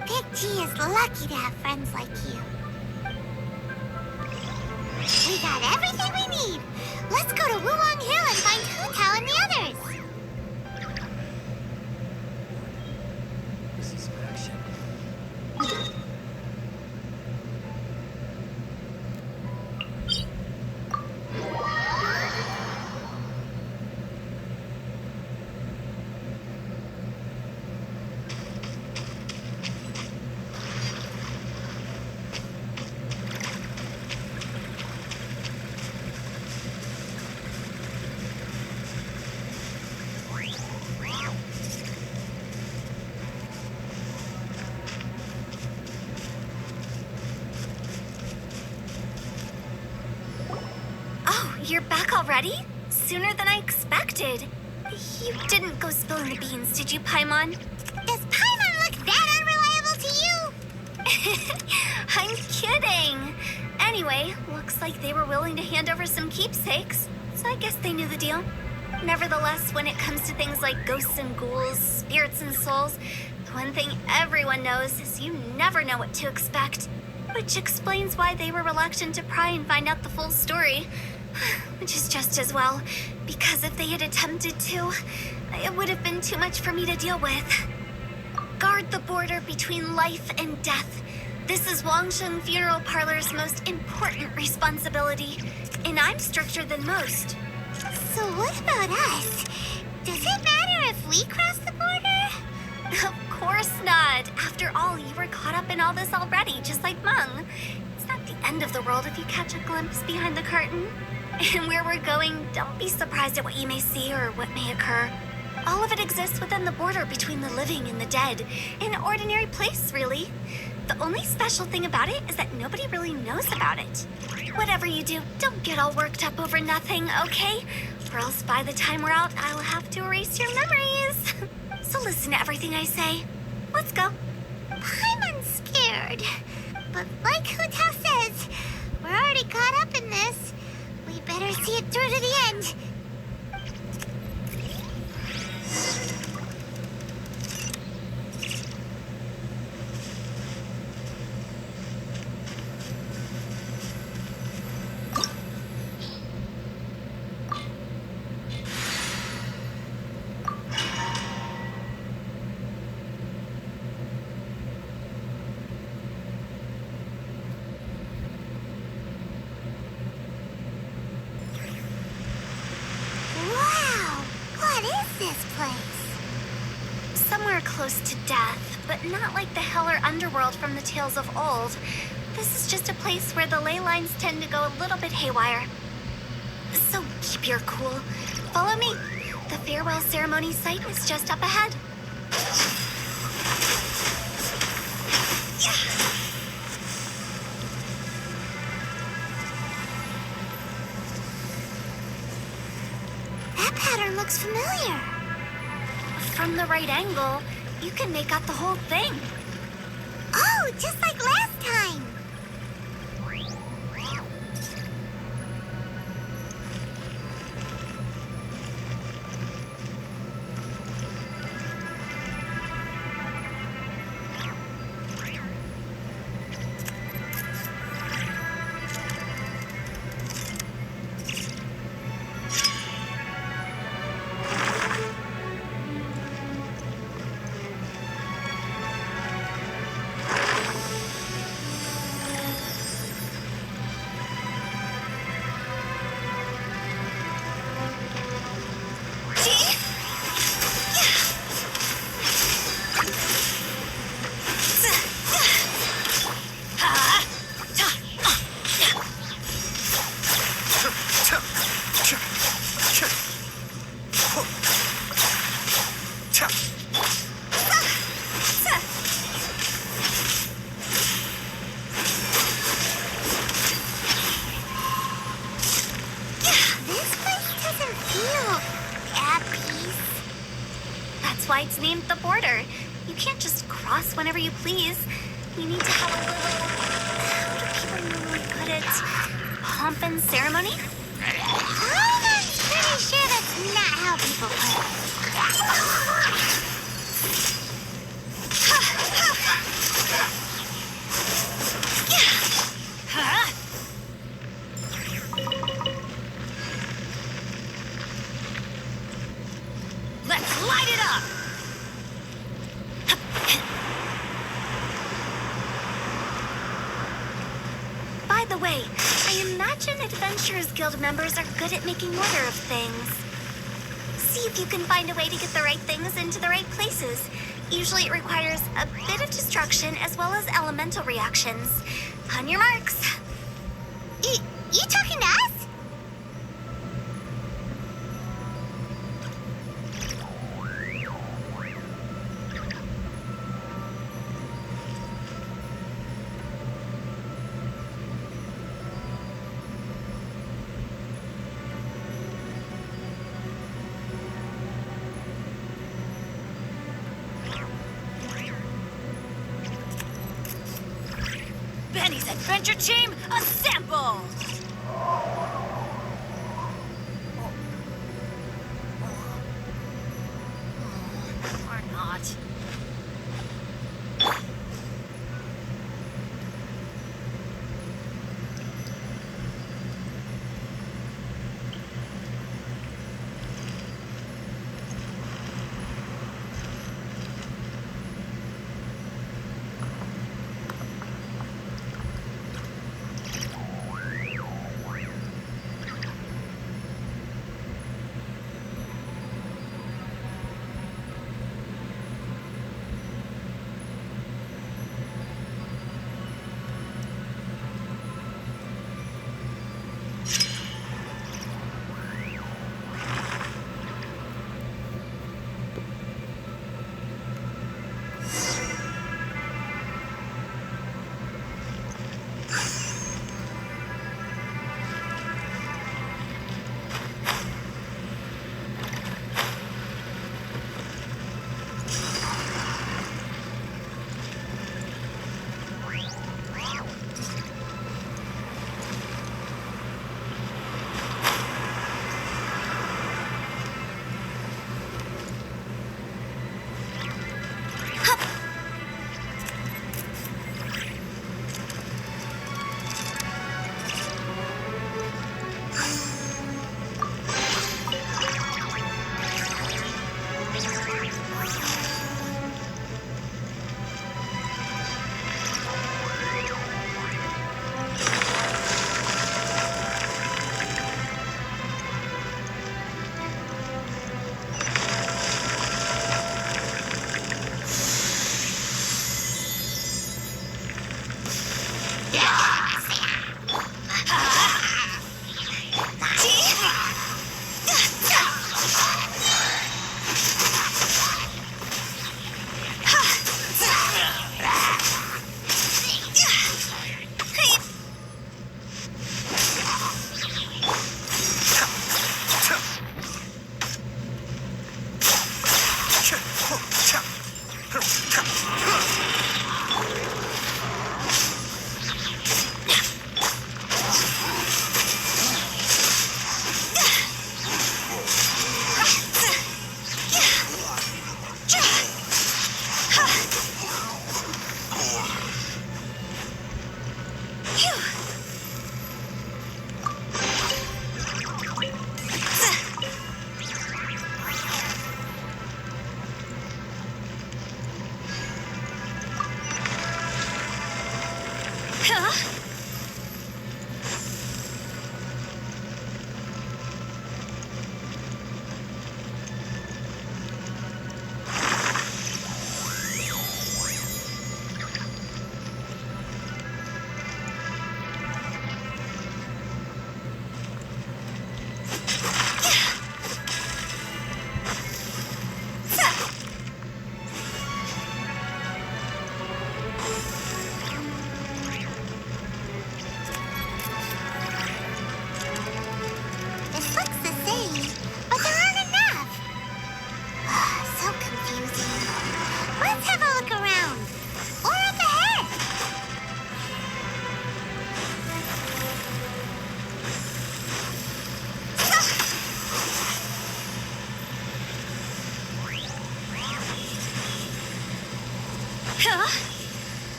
Big G is lucky to have friends like you. We got everything we need. Let's go to Wulong Hill and find Hu Tao and the others. you're back already? Sooner than I expected. You didn't go spilling the beans, did you, Paimon? Does Paimon look that unreliable to you? I'm kidding. Anyway, looks like they were willing to hand over some keepsakes, so I guess they knew the deal. Nevertheless, when it comes to things like ghosts and ghouls, spirits and souls, the one thing everyone knows is you never know what to expect. Which explains why they were reluctant to pry and find out the full story. Which is just as well, because if they had attempted to, it would have been too much for me to deal with. Guard the border between life and death. This is Wangsheng Funeral Parlor's most important responsibility, and I'm stricter than most. So what about us? Does it matter if we cross the border? Of course not. After all, you were caught up in all this already, just like Meng. It's not the end of the world if you catch a glimpse behind the curtain. And where we're going, don't be surprised at what you may see or what may occur. All of it exists within the border between the living and the dead. An ordinary place, really. The only special thing about it is that nobody really knows about it. Whatever you do, don't get all worked up over nothing, okay? Or else by the time we're out, I'll have to erase your memories. So listen to everything I say. Let's go. Paimon's scared. But like Huta says, we're already caught up in this. We better see it through to the end. Somewhere close to death, but not like the hell or underworld from the tales of old. This is just a place where the ley lines tend to go a little bit haywire. So keep your cool. Follow me. The farewell ceremony site is just up ahead. That pattern looks familiar. From the right angle, you can make out the whole thing. Oh, just like last time. That's why it's named the border. You can't just cross whenever you please. You need to have a little, how do people normally put it, pomp and ceremony? I'm pretty sure that's not how people put it. Let's light it up! By the way, I imagine Adventurers Guild members are good at making order of things. See if you can find a way to get the right things into the right places. Usually it requires a bit of destruction as well as elemental reactions. On your marks. You talking to us? Penny's adventure team assemble! Or not.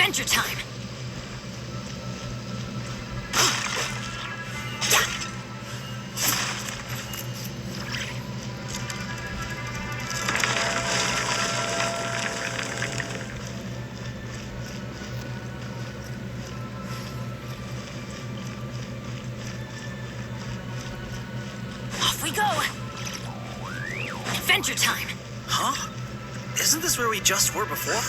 Adventure time! we go! Adventure time! Huh? Isn't this where we just were before?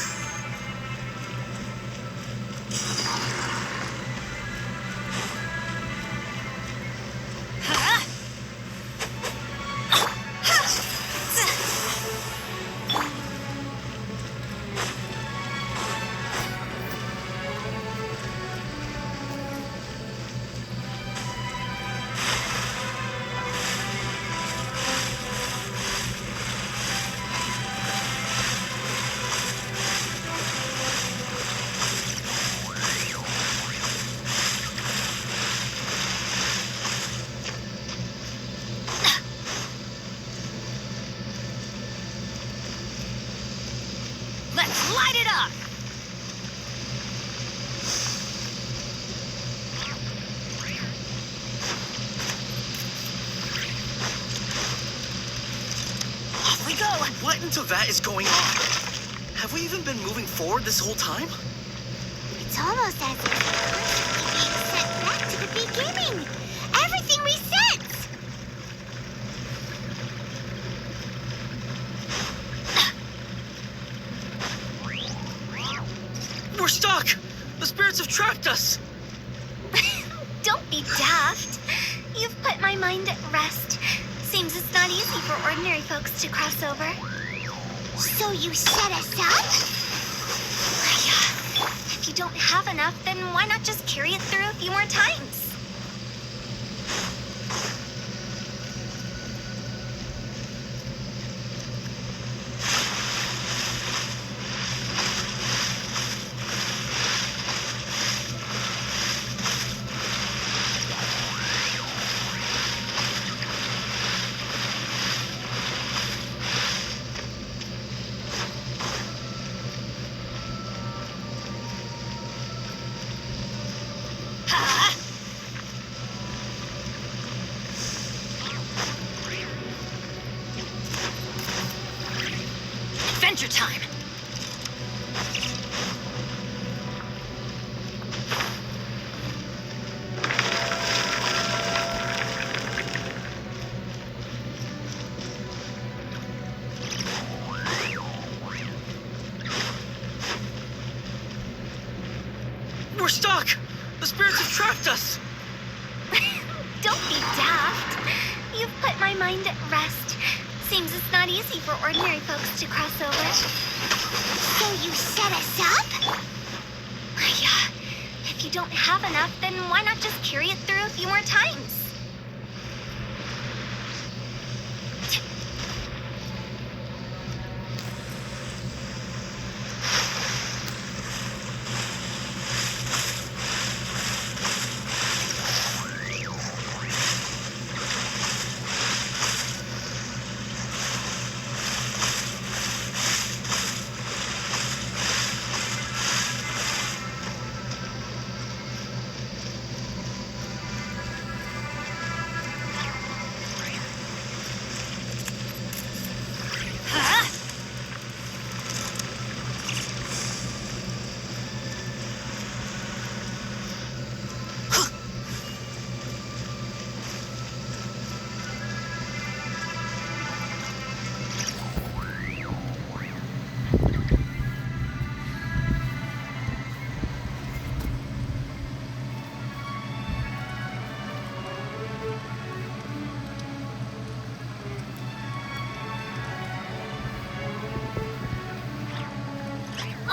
Let's light it up! Off we go! What in Teyvat is going on? Have we even been moving forward this whole time? It's almost as if we're constantly being sent back to the beginning. Everything resets. We're stuck! The spirits have trapped us! Don't be daft. You've put my mind at rest. Seems it's not easy for ordinary folks to cross over. So you set us up? If you don't have enough, then why not just carry it through a few more times? Adventure time! We're stuck! The spirits have trapped us! Don't be daft. You've put my mind at rest. Seems it's not easy for ordinary folks to cross over. So you set us up? If you don't have enough, then why not just carry it through a few more times?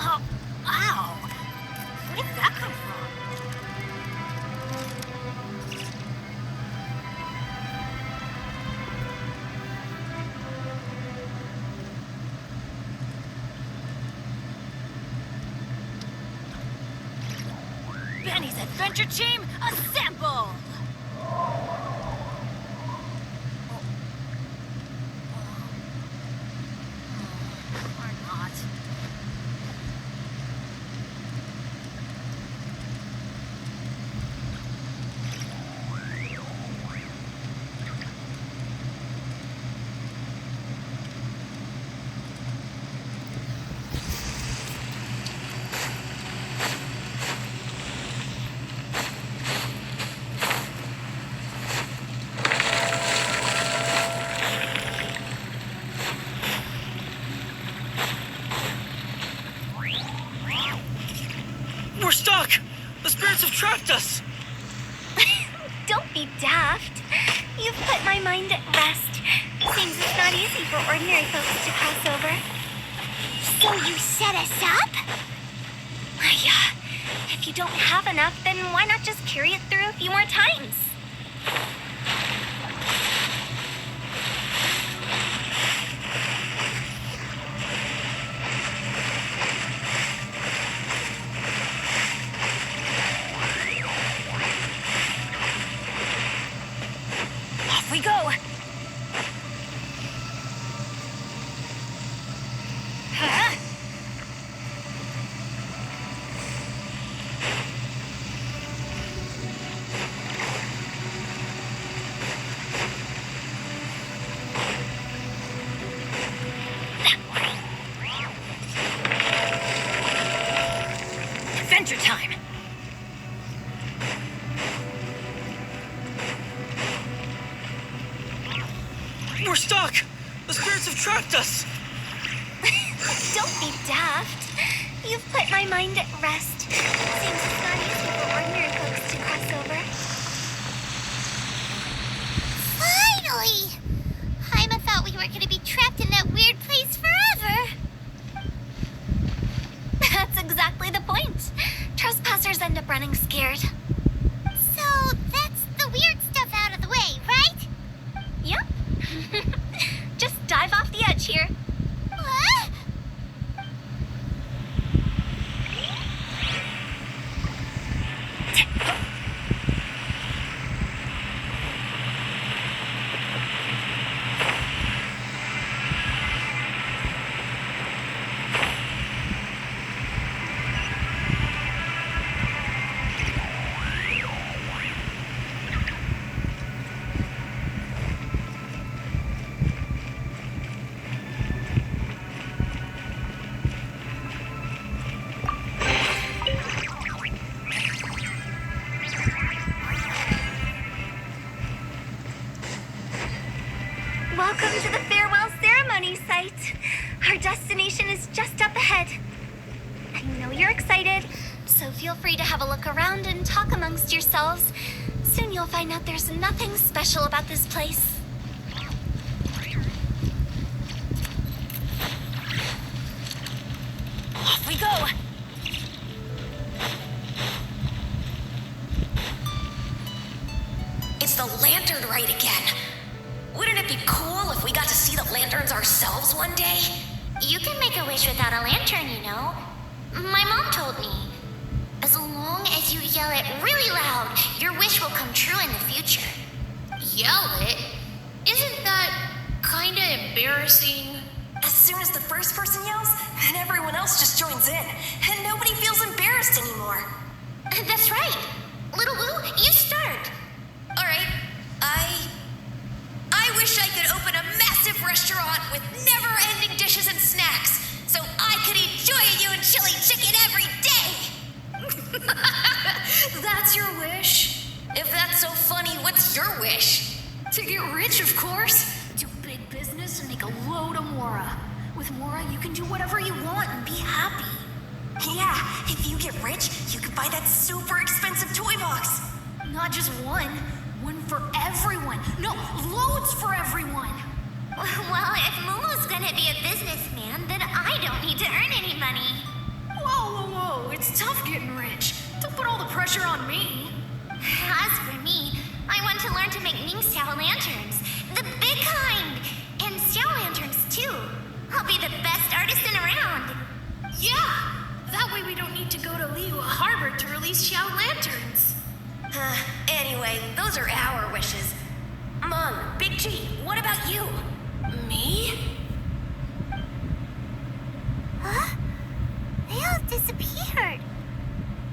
Oh, wow. Where did that come from? Benny's Adventure Team, assemble! Or not. spirits have trapped us! Don't be daft. You've put my mind at rest. Seems it's not easy for ordinary folks to cross over. So you set us up? Yeah. If you don't have enough, then why not just carry it through a few more times? Off we go. Huh? Adventure time. We're stuck! The spirits have trapped us! Don't be daft. You've put my mind at rest. Seems it's not easy for ordinary folks to cross over. Finally! Haima thought we were gonna be trapped in that weird place forever. That's exactly the point. Trespassers end up running scared. So that's the weird stuff out of the way, right? Yep. Just dive off the edge here. What? Welcome to the farewell ceremony site. Our destination is just up ahead. I know you're excited, so feel free to have a look around and talk amongst yourselves. Soon you'll find out there's nothing special about this place. Off we go. It's the lantern rite again. Wouldn't it be cool if we got to see the lanterns ourselves one day? You can make a wish without a lantern, you know. My mom told me. As long as you yell it really loud, your wish will come true in the future. Yell it? Isn't that kinda embarrassing? As soon as the first person yells, then everyone else just joins in, and nobody feels embarrassed anymore. That's right. Little Lou, you start. Alright, I wish I could open a massive restaurant with never-ending dishes and snacks, so I could eat Joya and chili chicken every day! That's your wish? If that's so funny, what's your wish? To get rich, of course. Do big business and make a load of Mora. With Mora, you can do whatever you want and be happy. Yeah, if you get rich, you can buy that super expensive toy box. Not just one. One for everyone. No, loads for everyone. Well, if Momo's gonna be a businessman, then I don't need to earn any money. Whoa. It's tough getting rich. Don't put all the pressure on me. As for me, I want to learn to make Ning-style lanterns. The big kind! And style lanterns, too. I'll be the best artisan around. Yeah! That way we don't need to go to Liyue Harbor to release Xiao lanterns. Anyway, those are our wishes. Mung, Big G, what about you? Me? Huh? They all disappeared.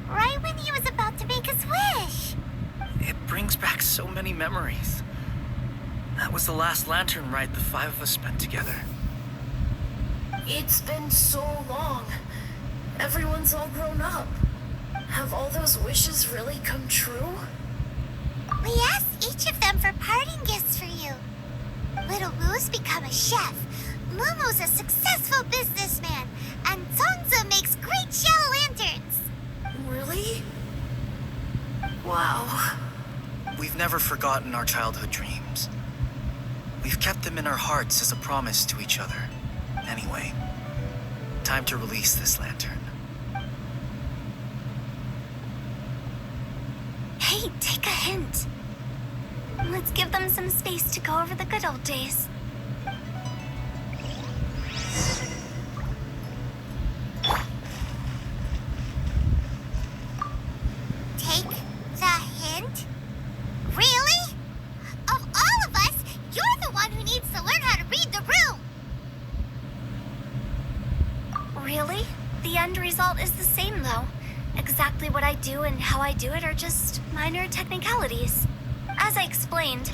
Right when he was about to make his wish. It brings back so many memories. That was the last lantern ride the five of us spent together. It's been so long. Everyone's all grown up. Have all those wishes really come true? We asked each of them for parting gifts for you. Little Wu's become a chef. Momo's a successful businessman. And Zongzi makes great shell lanterns. Really? never forgotten our childhood dreams. We've kept them in our hearts as a promise to each other. Anyway, time to release this lantern. Hey, take a hint. Let's give them some space to go over the good old days. Take the hint? Really? Of all of us, you're the one who needs to learn how to read the room. Really? The end result is the same, though. Exactly what I do and how I do it are just minor technicalities. As I explained,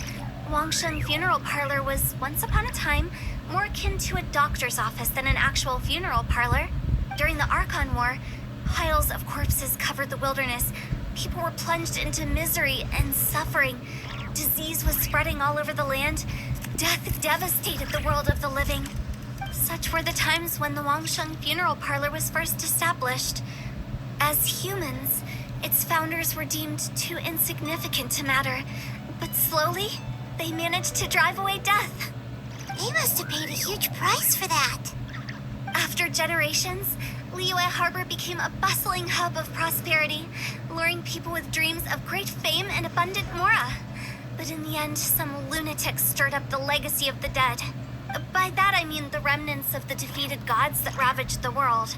Wangsheng Funeral Parlor was once upon a time more akin to a doctor's office than an actual funeral parlor. During the Archon War, piles of corpses covered the wilderness. People were plunged into misery and suffering. Disease was spreading all over the land. Death devastated the world of the living. Such were the times when the Wangsheng Funeral Parlor was first established. As humans, its founders were deemed too insignificant to matter, but slowly, they managed to drive away death. They must have paid a huge price for that. After generations, Liyue Harbor became a bustling hub of prosperity, luring people with dreams of great fame and abundant mora. But in the end, some lunatics stirred up the legacy of the dead. By that I mean the remnants of the defeated gods that ravaged the world.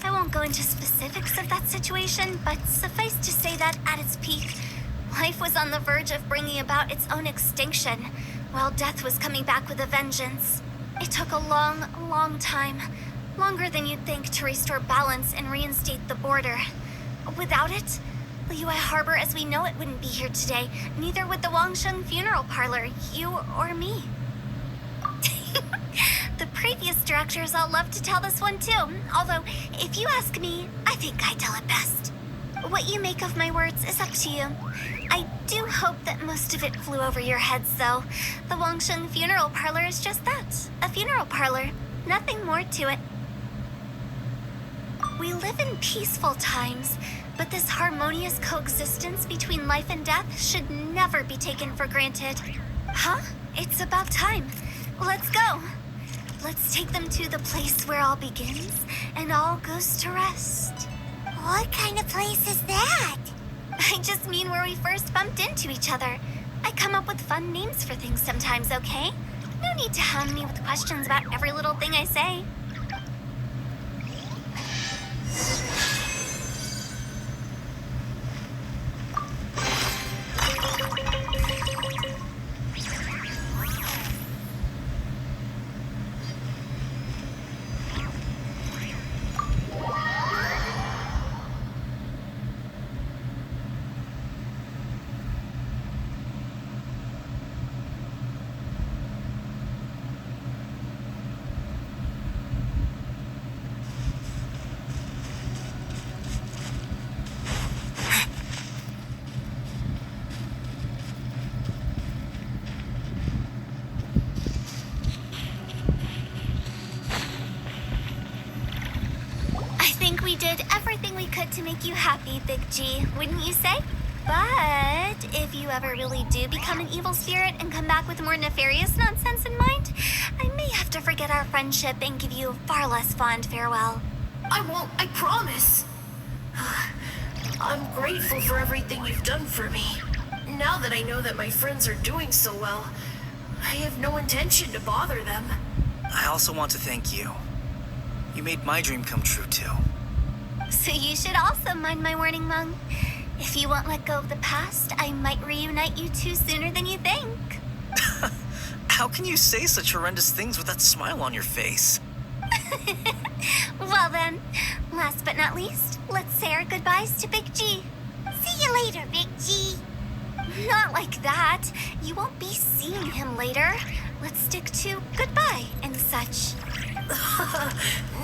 I won't go into specifics of that situation, but suffice to say that at its peak, life was on the verge of bringing about its own extinction, while death was coming back with a vengeance. It took a long, long time, longer than you'd think, to restore balance and reinstate the border. Without it, Liyue Harbor as we know it wouldn't be here today, neither would the Wangsheng Funeral Parlor, you or me. The previous directors all love to tell this one too, although, if you ask me, I think I tell it best. What you make of my words is up to you. I do hope that most of it flew over your heads, though. The Wangsheng Funeral Parlor is just that, a funeral parlor. Nothing more to it. We live in peaceful times, but this harmonious coexistence between life and death should never be taken for granted. Huh? It's about time. Let's go. Let's take them to the place where all begins and all goes to rest. What kind of place is that? I just mean where we first bumped into each other. I come up with fun names for things sometimes, okay? No need to hound me with questions about every little thing I say. We did everything we could to make you happy, Big G, wouldn't you say? But if you ever really do become an evil spirit and come back with more nefarious nonsense in mind, I may have to forget our friendship and give you a far less fond farewell. I won't, I promise. I'm grateful for everything you've done for me. Now that I know that my friends are doing so well, I have no intention to bother them. I also want to thank you. You made my dream come true, too. So you should also mind my warning, Mung. If you won't let go of the past, I might reunite you two sooner than you think. How can you say such horrendous things with that smile on your face? Well then, last but not least, let's say our goodbyes to Big G. See you later, Big G. Not like that. You won't be seeing him later. Let's stick to goodbye and such.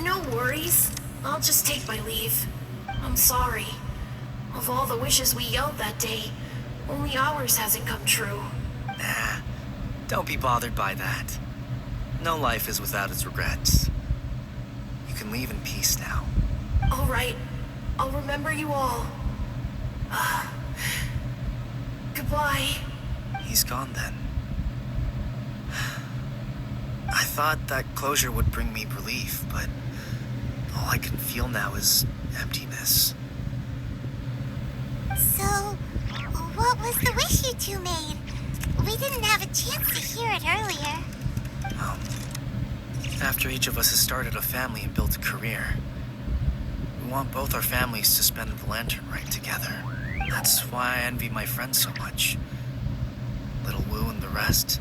No worries. I'll just take my leave. I'm sorry. Of all the wishes we yelled that day, only ours hasn't come true. Nah, don't be bothered by that. No life is without its regrets. You can leave in peace now. All right. I'll remember you all. Goodbye. he's gone then. I thought that closure would bring me relief, but all I can feel now is emptiness. So, what was the wish you two made? We didn't have a chance to hear it earlier. After each of us has started a family and built a career, we want both our families to spend the lantern rite together. That's why I envy my friends so much. Little Wu and the rest,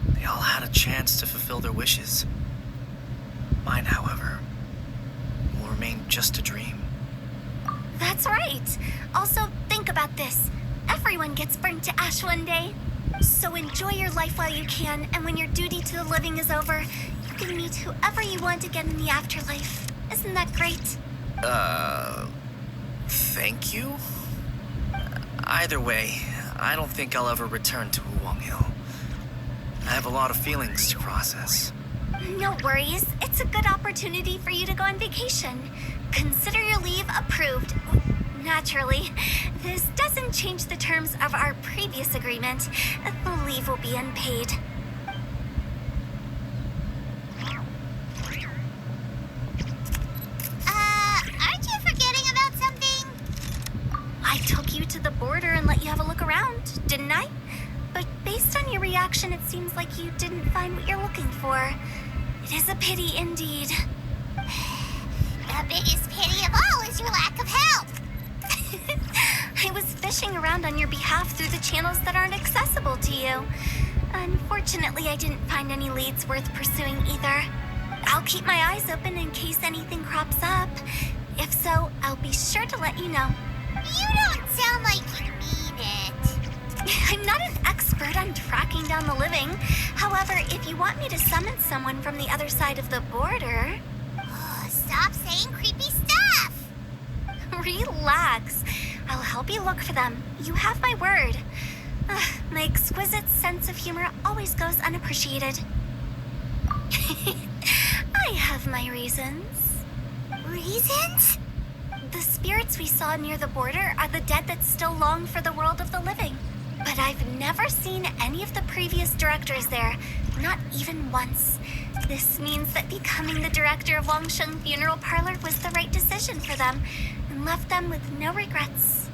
they all had a chance to fulfill their wishes. Mine, however, will remain just a dream. That's right. Also, think about this. Everyone gets burnt to ash one day. So enjoy your life while you can, and when your duty to the living is over, you can meet whoever you want again in the afterlife. Isn't that great? Thank you? Either way, I don't think I'll ever return to Wuwang Hill. I have a lot of feelings to process. No worries. It's a good opportunity for you to go on vacation. Consider your leave approved. Naturally, this doesn't change the terms of our previous agreement. The leave will be unpaid. Aren't you forgetting about something? I took you to the border and let you have a look around, didn't I? But based on your reaction, it seems like you didn't find what you're looking for. It is a pity indeed. The biggest pity of all is your lack of help. I was fishing around on your behalf through the channels that aren't accessible to you. Unfortunately, I didn't find any leads worth pursuing either. I'll keep my eyes open in case anything crops up. If so, I'll be sure to let you know. You don't sound like you mean it. I'm not an expert on tracking down the living. However, if you want me to summon someone from the other side of the border... Stop saying creepy stuff. Relax. I'll help you look for them. You have my word. My exquisite sense of humor always goes unappreciated. I have my reasons. Reasons? The spirits we saw near the border are the dead that still long for the world of the living. But I've never seen any of the previous directors there, not even once. This means that becoming the director of Wangsheng Funeral Parlor was the right decision for them, and left them with no regrets.